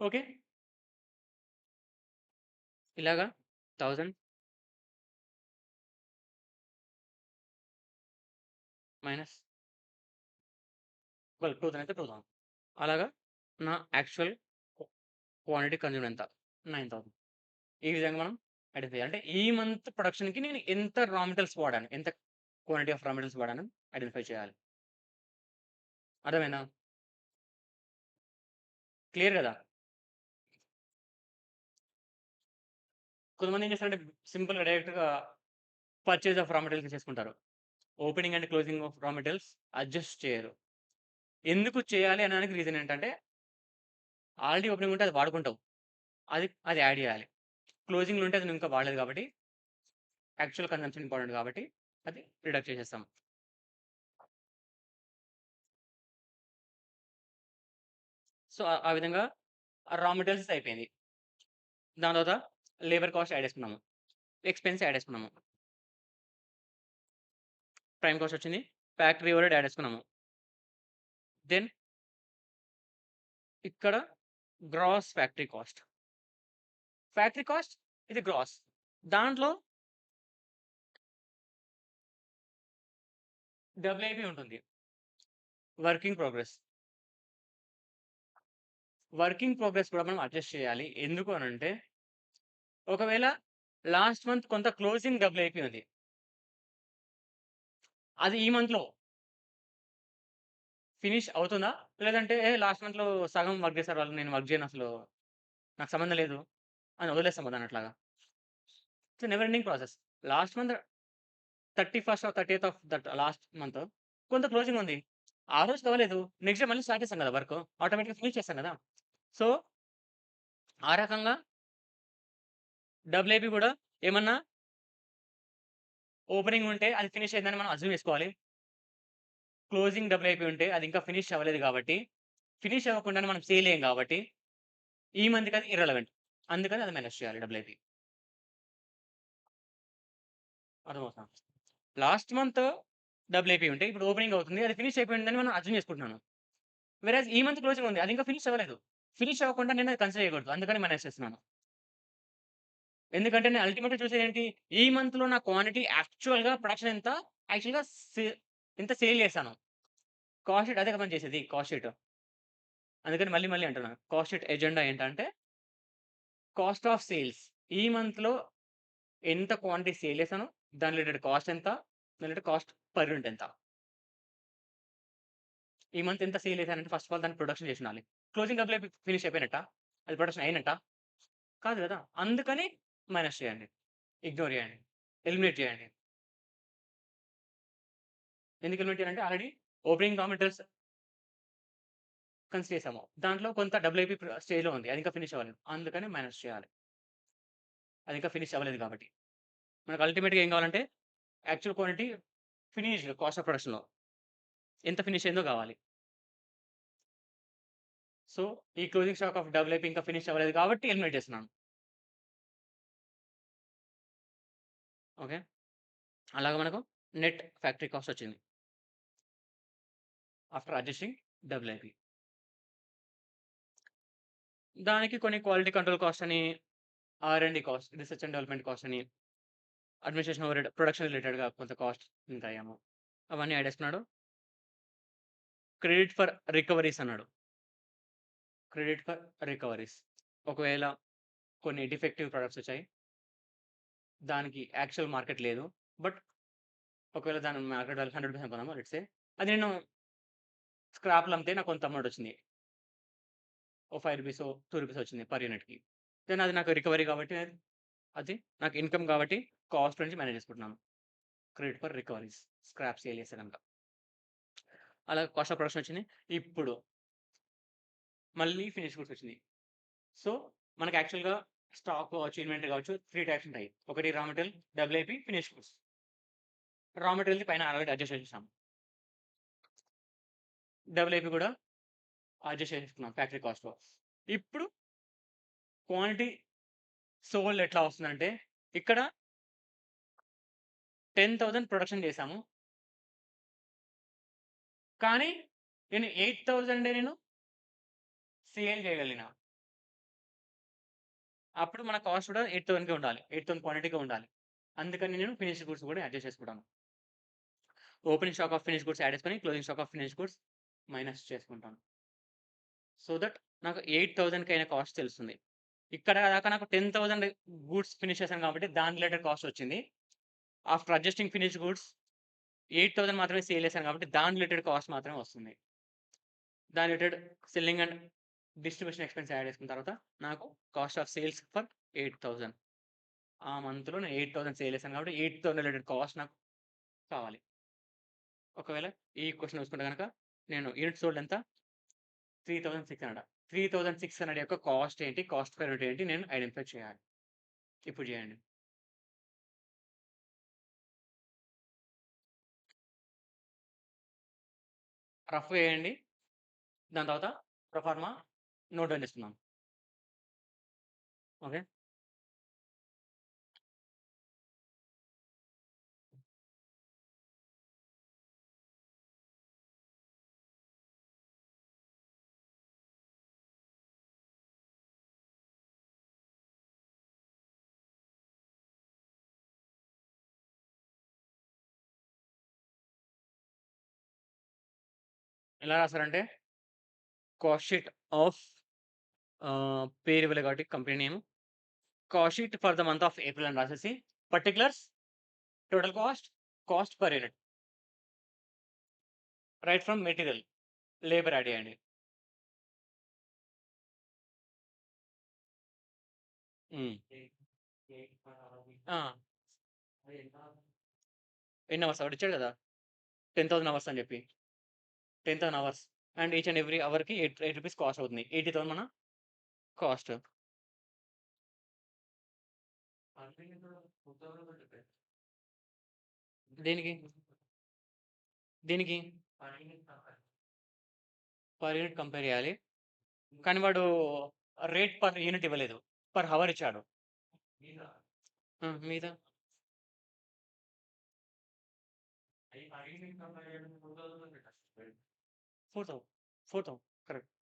ఓకే. ఇలాగా 1000 మైనస్ 2000 అయితే 2000. అలాగా నా యాక్చువల్ క్వాంటిటీ కన్జ్యూమ్డ్ ఎంత? 9000. ఈ విధంగా మనం ఐడెంటిఫై చేయాలి. అంటే ఈ మంత్ ప్రొడక్షన్‌కి నేను ఎంత రా మెటీరియల్స్ వాడాను, ఎంత క్వాంటిటీ ఆఫ్ రా మెటీరియల్స్ వాడాను ఐడెంటిఫై చేయాలి. అర్థమైందా? క్లియర్ గదా! కొంతమంది ఏం చేస్తారంటే సింపుల్‌గా డైరెక్ట్‌గా పర్చేజ్ ఆఫ్ రా మెటీరియల్స్ చేసుకుంటారు. Opening and closing of raw materials adjust చేయరు. ఎందుకు చేయాలి అనడానికి రీజన్ ఏంటంటే ఆల్రెడీ ఓపెనింగ్ ఉంటే అది వాడుకుంటావు. అది యాడ్ చేయాలి. క్లోజింగ్‌లో ఉంటే అది నువ్వు ఇంకా వాడలేదు కాబట్టి యాక్చువల్ కన్జంప్షన్ ఇంపార్టెంట్ కాబట్టి అది రిడక్ట్ చేసేస్తాం. సో, ఆ విధంగా రా మెటీరియల్స్ అయిపోయింది. దాని తర్వాత లేబర్ కాస్ట్ యాడ్ చేసుకున్నాము. ఎక్స్‌పెన్స్ యాడ్ చేసుకున్నాము. ప్రైమ్ కాస్ట్ వచ్చింది. ఫ్యాక్టరీ ఓవర్‌హెడ్ యాడ్ చేసుకున్నాము. దెన్ ఇక్కడ gross factory cost. Factory cost ఇది గ్రాస్. దాంట్లో డబ్ల్యూఐపీ ఉంటుంది. Working progress. వర్కింగ్ ప్రోగ్రెస్ కూడా మనం అడ్జస్ట్ చేయాలి. ఎందుకు అనంటే ఒకవేళ లాస్ట్ మంత్ కొంత క్లోజింగ్ డబ్ల్యూఐపీ ఉంది. అది ఈ మంత్‌లో ఫినిష్ అవుతుందా? లేదంటే లాస్ట్ మంత్‌లో సగం వర్క్ చేసారు వాళ్ళు. నేను వర్క్ చేయనసలు. నాకు సంబంధం లేదు అని వదిలేస్తాం దాన్ని అట్లాగా. It's never ending process. Last month 31st or 30థ్ ఆఫ్ దట్ లాస్ట్ మంత్ కొంత క్లోజింగ్ ఉంది. ఆ రోజుకి అవ్వలేదు. నెక్స్ట్ డే మళ్ళీ స్టార్ట్ చేస్తాం కదా వర్క్. ఆటోమేటిక్‌గా ఫినిష్ చేస్తాం కదా! సో, ఆ రకంగా డబ్ల్యూఐపీ కూడా ఏమన్నా ఓపెనింగ్ ఉంటే అది ఫినిష్ అయిందని మనం అస్యూమ్ చేసుకోవాలి. క్లోజింగ్ డబ్ల్యూఐపీ ఉంటే అది ఇంకా ఫినిష్ అవ్వలేదు కాబట్టి, ఫినిష్ అవ్వకుండానే మనం సేల్ చేయం కాబట్టి, ఈ మంత్‌కి అది ఇర్రెలవెంట్. అందుకని అది మైనస్ చేయాలి డబ్ల్యూఐపీ. అర్థమవుతుందా? లాస్ట్ మంత్ డబ్ల్యూఐపీ ఉంటే ఇప్పుడు ఓపెనింగ్ అవుతుంది. అది ఫినిష్ అయిపోయిందని మనం అస్యూమ్ చేసుకుంటున్నాను. వేరేజ్ ఈ మంత్ క్లోజింగ్ ఉంది. అది ఇంకా ఫినిష్ అవ్వలేదు. ఫినిష్ అవ్వకుండా నేను అది కన్సిడర్ చేయకూడదు. అందుకని మైనస్ చేస్తున్నాను. ఎందుకంటే నేను అల్టిమేట్‌గా చూసేదేంటి? ఈ మంత్‌లో నా క్వాంటిటీ యాక్చువల్‌గా ప్రొడక్షన్ ఎంత? యాక్చువల్‌గా ఎంత సేల్ చేశాను. కాస్ట్ షీట్ అదే కదా మనం చేసేది కాస్ట్ షీట్. అందుకని మళ్ళీ మళ్ళీ అంటున్నాను. కాస్ట్ షీట్ ఎజెండా ఏంటంటే కాస్ట్ ఆఫ్ సేల్స్. ఈ మంత్‌లో ఎంత క్వాంటిటీ సేల్ చేశాను? దాని రిలేటెడ్ కాస్ట్ ఎంత? దాని రిలేటెడ్ కాస్ట్ పర్ యూనిట్ ఎంత? ఈ మంత్ ఎంత సేల్ చేశానంటే ఫస్ట్ ఆఫ్ ఆల్ దాన్ని ప్రొడక్షన్ చేసి ఉండాలి. క్లోజింగ్ డబ్బులు ఫినిష్ అయిపోయినట్టా? అది ప్రొడక్షన్ అయినట్టా? కాదు కదా! అందుకని మైనస్ చేయండి. ఇగ్నోర్ చేయండి. ఎలిమినేట్ చేయండి. ఎందుకు ఎలిమినేట్ చేయాలంటే ఆల్రెడీ ఓపెనింగ్ రా మెటీరియల్స్ కన్సిడర్ చేసాము. దాంట్లో కొంత డబ్ల్యూఐపీ స్టేజ్‌లో ఉంది. అది ఇంకా ఫినిష్ అవ్వలేదు. అందుకని మైనస్ చేయాలి. అది ఇంకా ఫినిష్ అవ్వలేదు కాబట్టి. మనకు అల్టిమేట్‌గా ఏం కావాలంటే actual quantity finished cost of ప్రొడక్షన్‌లో ఎంత ఫినిష్ అయిందో కావాలి. సో, ఈ క్లోజింగ్ స్టాక్ ఆఫ్ డబ్ల్యూఐపీ ఇంకా ఫినిష్ అవ్వలేదు కాబట్టి ఎలిమినేట్ చేస్తున్నాను. ఓకే. అలాగా మనకు నెట్ ఫ్యాక్టరీ కాస్ట్ వచ్చింది. After adjusting WIP. దానికి కొన్ని క్వాలిటీ కంట్రోల్ కాస్ట్ అని, R and D cost, research and development cost అని, అడ్మినిస్ట్రేషన్ ఓవర్‌హెడ్, ప్రొడక్షన్ రిలేటెడ్‌గా కొంత కాస్ట్ ఉంటాయేమో. అవన్నీ యాడ్ చేసుకున్నాడు. క్రెడిట్ ఫర్ రికవరీస్ అన్నాడు. Credit for recoveries. ఒకవేళ కొన్ని డిఫెక్టివ్ ప్రొడక్ట్స్ వచ్చాయి. దానికి యాక్చువల్ మార్కెట్ లేదు. బట్ ఒకవేళ దాని మార్కెట్ వాల్యూ రూ. 100 అనుకుందాము లెట్స్ సే. అది నేను స్క్రాప్‌లో అమ్మితే నాకు కొంత అమౌంట్ వచ్చింది. ఓ రూ. 5 రూ. 2 వచ్చింది పర్ యూనిట్‌కి. దెన్ అది నాకు రికవరీ కాబట్టి అది నాకు ఇన్‌కమ్ కాబట్టి కాస్ట్ నుంచి మేనేజ్ చేసుకుంటున్నాను. Credit for recoveries. Scrap sale చేస్తే గనక. అలా కాస్ట్ ఆఫ్ ప్రొడక్షన్ వచ్చింది. ఇప్పుడు మళ్ళీ ఫినిష్డ్ గూడ్స్ వచ్చింది. సో, మనకి యాక్చువల్‌గా స్టాక్ కావచ్చు, ఇన్వెంటరీ కావచ్చు 3 టైప్స్ ఉంటాయి. ఒకటి రా మెటీరియల్, డబ్ల్యూఐపీ, ఫినిష్డ్ గూడ్స్. రా మెటీరియల్‌ది పైన ఆల్రెడీ అడ్జస్ట్ చేసేసాం. డబ్ల్యూఐపీ కూడా అడ్జస్ట్ చేసేసుకున్నాం ఫ్యాక్టరీ కాస్ట్‌లో. ఇప్పుడు క్వాంటిటీ సోల్డ్ ఎట్లా వస్తుందంటే, ఇక్కడ 10,000 ప్రొడక్షన్ చేశాము. కానీ నేను 8,000 నేను సేల్ చేయగలిగినా. అప్పుడు మన కాస్ట్ కూడా 8,000కే ఉండాలి. 8,000 క్వాంటిటీకే ఉండాలి. అందుకని నేను ఫినిష్డ్ గూడ్స్ కూడా అడ్జస్ట్ చేసుకుంటాను. Opening stock of finished goods add చేసుకొని, closing stock of finished goods minus చేసుకుంటాను. సో దట్ నాకు 8,000కి అయిన కాస్ట్ తెలుస్తుంది. ఇక్కడ దాకా నాకు 10,000 గూడ్స్ ఫినిష్ చేశాను కాబట్టి దాని రిలేటెడ్ కాస్ట్ వచ్చింది. ఆఫ్టర్ అడ్జస్టింగ్ ఫినిష్డ్ గూడ్స్ 8,000 మాత్రమే సేల్ చేశాను కాబట్టి దాని రిలేటెడ్ కాస్ట్ మాత్రమే వస్తుంది. దాని related selling and distribution expense add చేసుకున్న తర్వాత నాకు కాస్ట్ ఆఫ్ సేల్స్ ఫర్ 8,000. ఆ మంత్‌లో నేను 8,000 సేల్ చేశాను కాబట్టి 8,000 రిలేటెడ్ కాస్ట్ నాకు కావాలి. ఒకవేళ ఈ క్వెషన్ చూసుకుంటే గనక నేను యూనిట్ సోల్డ్ ఎంత? 3,600. 3,600 యొక్క కాస్ట్ ఏంటి? కాస్ట్ పర్ యూనిట్ ఏంటి? నేను ఐడెంటిఫై చేయాలి. ఇప్పుడు చేయండి. రఫ్‌గా చేయండి. దాని తర్వాత ప్రొఫార్మా నోట్ డౌన్ చేసుకుందాం. ఓకే. ఎలా రాస్తారంటే కాస్ట్ షీట్ ఆఫ్ పేరు ఇవ్వలే కాబట్టి company name. Cost sheet for the month of April అని రాసేసి particulars, total cost, cost per unit. Right from material, labour add చేయండి. హ్మ్. ఆ! ఎన్ని అవర్స్ ఆవిడిచ్చాడు కదా! 10,000 అవర్స్ అని చెప్పి. 10,000 hours and each and every అవర్‌కి 8 రూపీస్ కాస్ట్ అవుతుంది. 80,000 మన కాస్ట్. దేనికి? దేనికి? పర్ యూనిట్ కంపేర్ చేయాలి. కానీ వాడు రేట్ పర్ యూనిట్ ఇవ్వలేదు. పర్ హవర్ ఇచ్చాడు. ఆ! మీద 4,000 4,000 కరెక్ట్.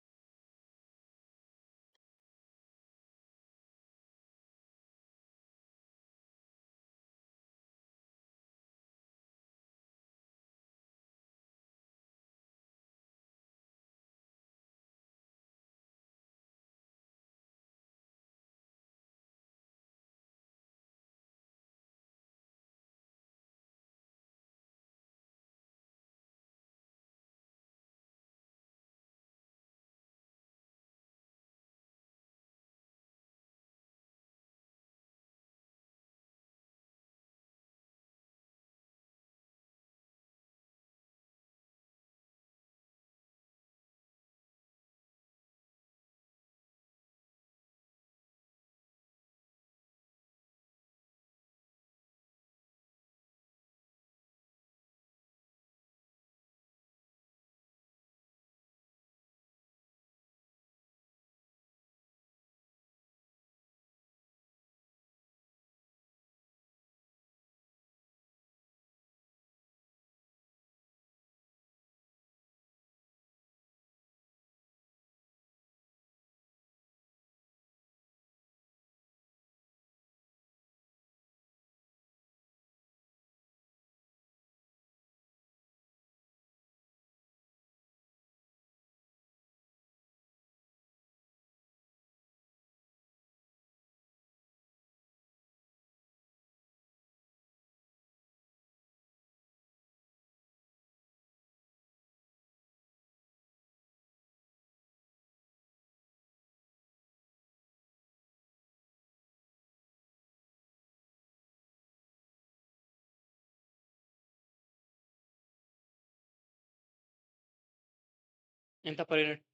ఎంత పర్ యూనిట్?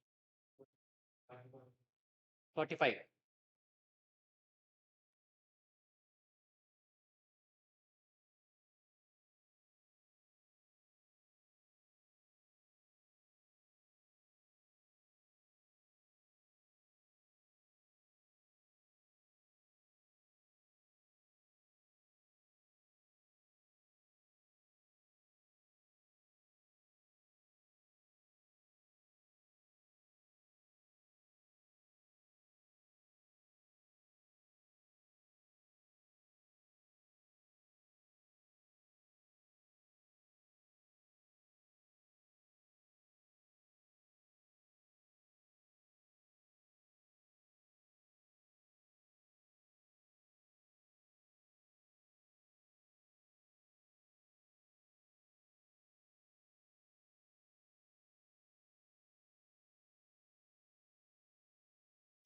45.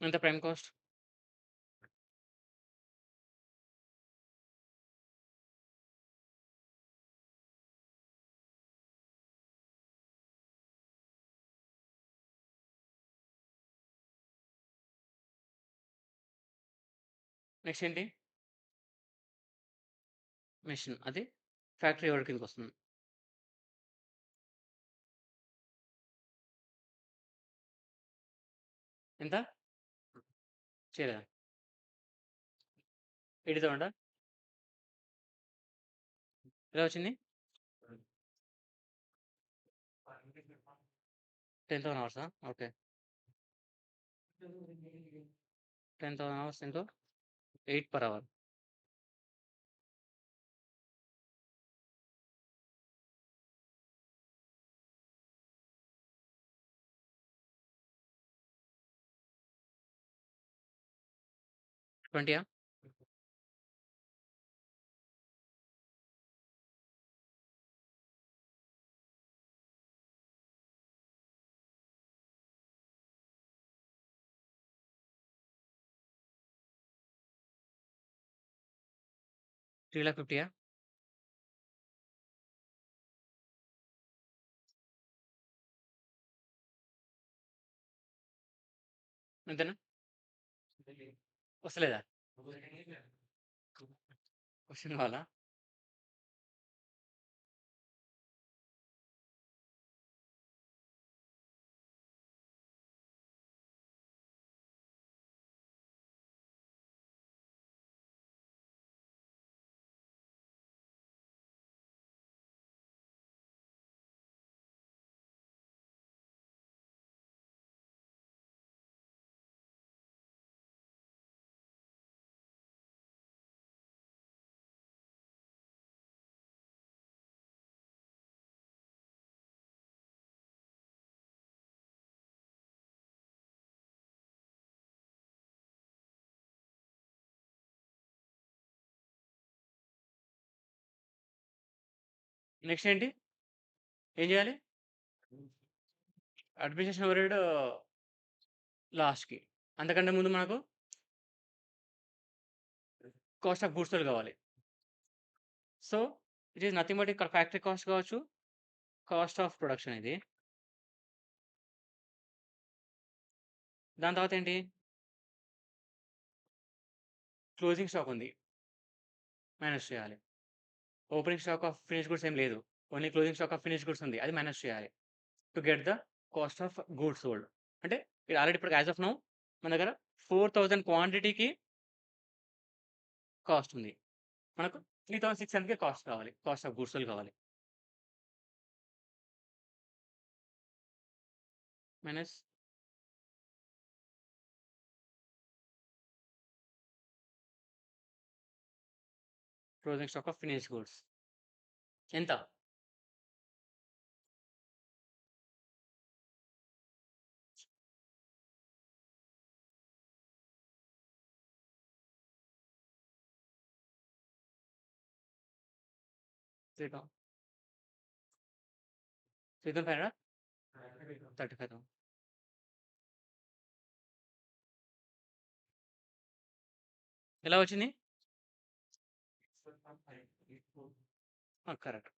ఎంత ప్రైమ్ కాస్ట్? నెక్స్ట్ ఏంటి? మెషిన్. అది ఫ్యాక్టరీ ఓవర్ కిందకొస్తుంది. ఎంత? చేయలేదా? 80,000 ఎలా వచ్చింది? 10,000 అవర్సా? Okay. 10,000 hours into 8 per hour. ట్వంటీయా? త్రీ లాక్ 50యా? అంతేనా? వస్తలేదా? క్వెషన్ కావాలా? నెక్స్ట్ ఏంటి? ఏం చేయాలి? అడ్మినిస్ట్రేషన్ ఓవర్‌హెడ్ లాస్ట్‌కి. అంతకంటే ముందు మనకు కాస్ట్ ఆఫ్ గూడ్స్ సోల్డ్ కావాలి. So, it is nothing but ఇక్కడ ఫ్యాక్టరీ కాస్ట్ కావచ్చు, కాస్ట్ ఆఫ్ ప్రొడక్షన్ ఇది. దాని తర్వాత ఏంటి? క్లోజింగ్ స్టాక్ ఉంది. మైనస్ చేయాలి. Opening stock of finished goods ఏం లేదు. Only closing stock of finished goods ఉంది. అది మైనస్ చేయాలి. To get the cost of goods sold. అంటే ఇది ఆల్రెడీ ఇప్పుడు యాస్ ఆఫ్ నౌ మన దగ్గర 4,000 క్వాంటిటీకి కాస్ట్ ఉంది. మనకు 3,600కే కాస్ట్ కావాలి. కాస్ట్ ఆఫ్ గూడ్స్ సోల్డ్ కావాలి. Minus closing stock of finished goods. ఎంత? Three thou 3,500? 35,000. ఎలా వచ్చింది? కరెక్ట్.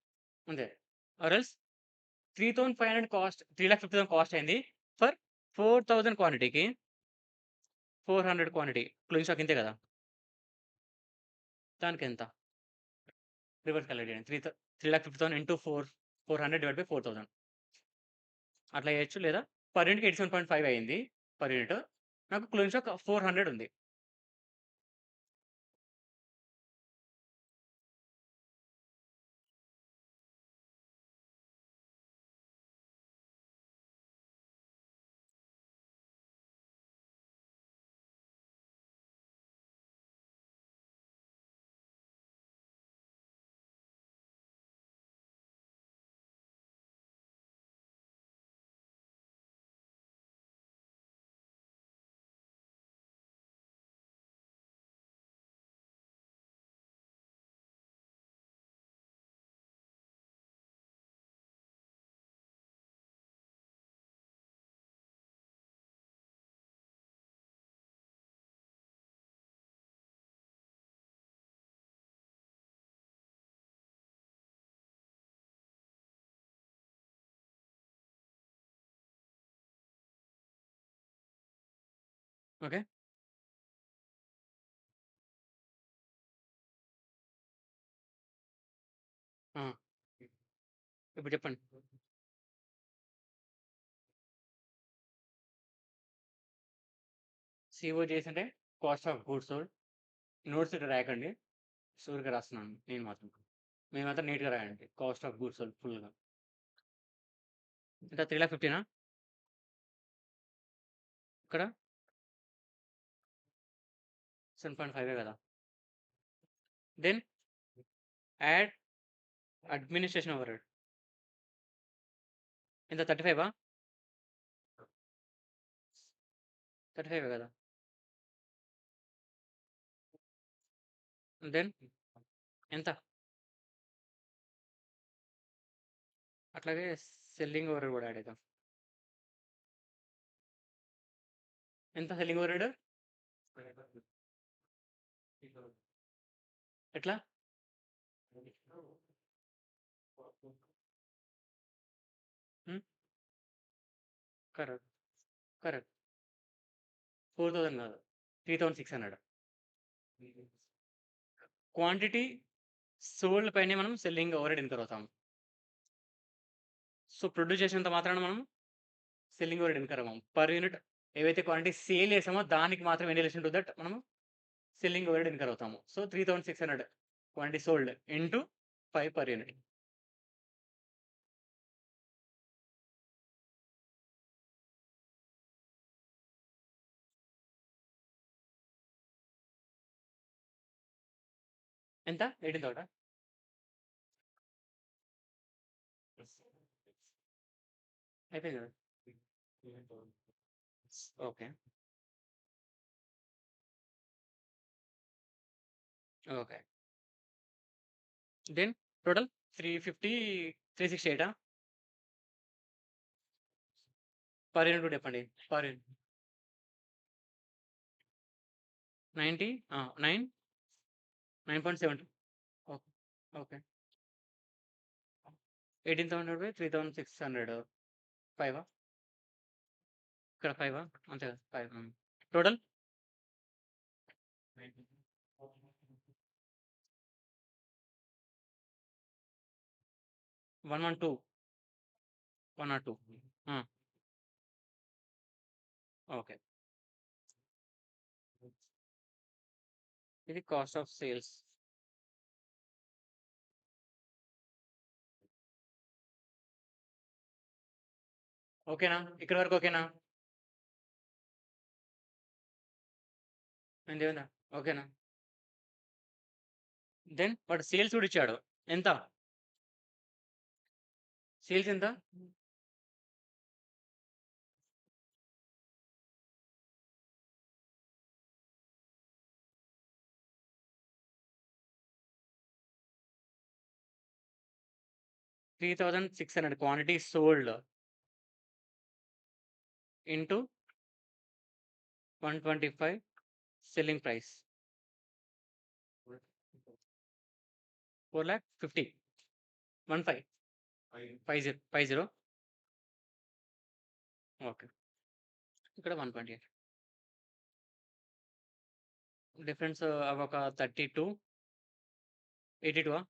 అంతే. ఆర్ ఎల్స్ 3,500 కాస్ట్ 3,50,000 కాస్ట్ అయింది. ఫర్ 4000 క్వాంటిటీకి 400 క్వాంటిటీ క్లోజింగ్ స్టాక్ ఇంతే కదా! దానికెంత? రివర్స్ క్యాలిక్యులేట్ చేయండి. 3,50,000 ఇంటూ 400 డివైడ్ బై 4000 అట్లా చేయొచ్చు. లేదా పర్ యూనిట్‌కి 87.5 అయింది పర్ యూనిట్. నాకు క్లోజింగ్ స్టాక్ 400 ఉంది. ఓకే. ఆ! ఇప్పుడు చెప్పండి. సీఓజీఎస్ అంటే cost of goods sold. Notes ఇట్లా రాయకండి. ఊరికే రాస్తున్నాను నేను మాత్రం. మీరు మాత్రం నీట్‌గా రాయండి. కాస్ట్ ఆఫ్ గూడ్స్ సోల్డ్ ఫుల్‌గా. ఎంత 3,50,000 ఇక్కడ 7.5 కదా! దెన్ యాడ్ అడ్మినిస్ట్రేషన్ ఓవర్‌హెడ్ ఎంత 35 35 కదా! దెన్ ఎంత? అట్లాగే సెల్లింగ్ ఓవర్‌హెడ్ కూడా యాడ్ చేద్దాం. ఎంత సెల్లింగ్ ఓవర్‌హెడ్? ఎట్లా? హ్మ్. కరెక్ట్. కరెక్ట్. 4,000 కాదు. 3,600 క్వాంటిటీ సోల్డ్ పైనే మనం సెల్లింగ్ ఓవర్‌హెడ్ ఇన్కర్ అవుతాం. సో, ప్రొడ్యూస్ చేసినంత మాత్రాన మనం సెల్లింగ్ ఓవర్‌హెడ్ ఇన్కర్ అవ్వం. పర్ యూనిట్ ఏవైతే క్వాంటిటీ సేల్ చేసామో దానికి మాత్రం ఇన్ రిలేషన్ టు దట్ మనము సెల్లింగ్ ఓవర్‌హెడ్ ఇన్కర్ అవుతాము. So, 3,600 quantity sold into 5 per unit. ఎంత? 18,000 అయిపోయింది కదా! Okay. Okay. Then total 350, 368 per unit కూడా చెప్పండి. Per unit 90 9.72 okay. Okay. 18,000 by 3,600 5 ఇక్కడ 5 అంతే కదా! 5 టోటల్ 112 102 ఆ! ఓకే. ఇది కాస్ట్ ఆఫ్ సేల్స్. ఓకేనా? ఇక్కడి వరకు ఓకేనా? ఇంకేమైనా ఓకేనా? దెన్ వాడు సేల్స్ కూడా ఇచ్చాడు. ఎంత? సేల్స్ ఎంత? 3,600 quantity sold into 125 selling price. 4,50,000 15 50 50 okay. ఇక్కడ 128. డిఫరెన్స్ ఒక 32, 82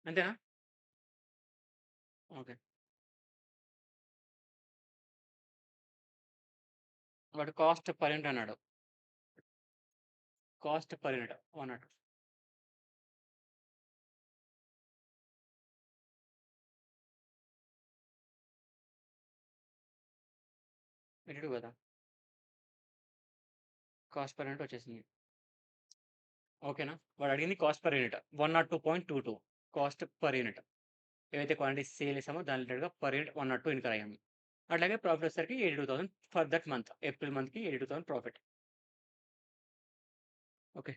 అంతేనా? ఓకే. వాడు కాస్ట్ పర్ యూనిట్ అన్నాడు. Cost per unit 102. 82 కదా! కాస్ట్ పర్ యూనిట్ వచ్చేసింది. ఓకేనా? వాడు అడిగింది cost per unit 102.22 cost per unit. ఏవైతే క్వాంటిటీ సేల్ చేసామో దాని రిలేటెడ్‌గా పర్ యూనిట్ 102 ఇన్కర్ అయ్యాము. అట్లాగే ప్రాఫిట్ వచ్చేసరికి 82,000 ఫర్ దట్ మంత్. ఏప్రిల్ మంత్‌కి 82,000 ప్రాఫిట్. ఓకే.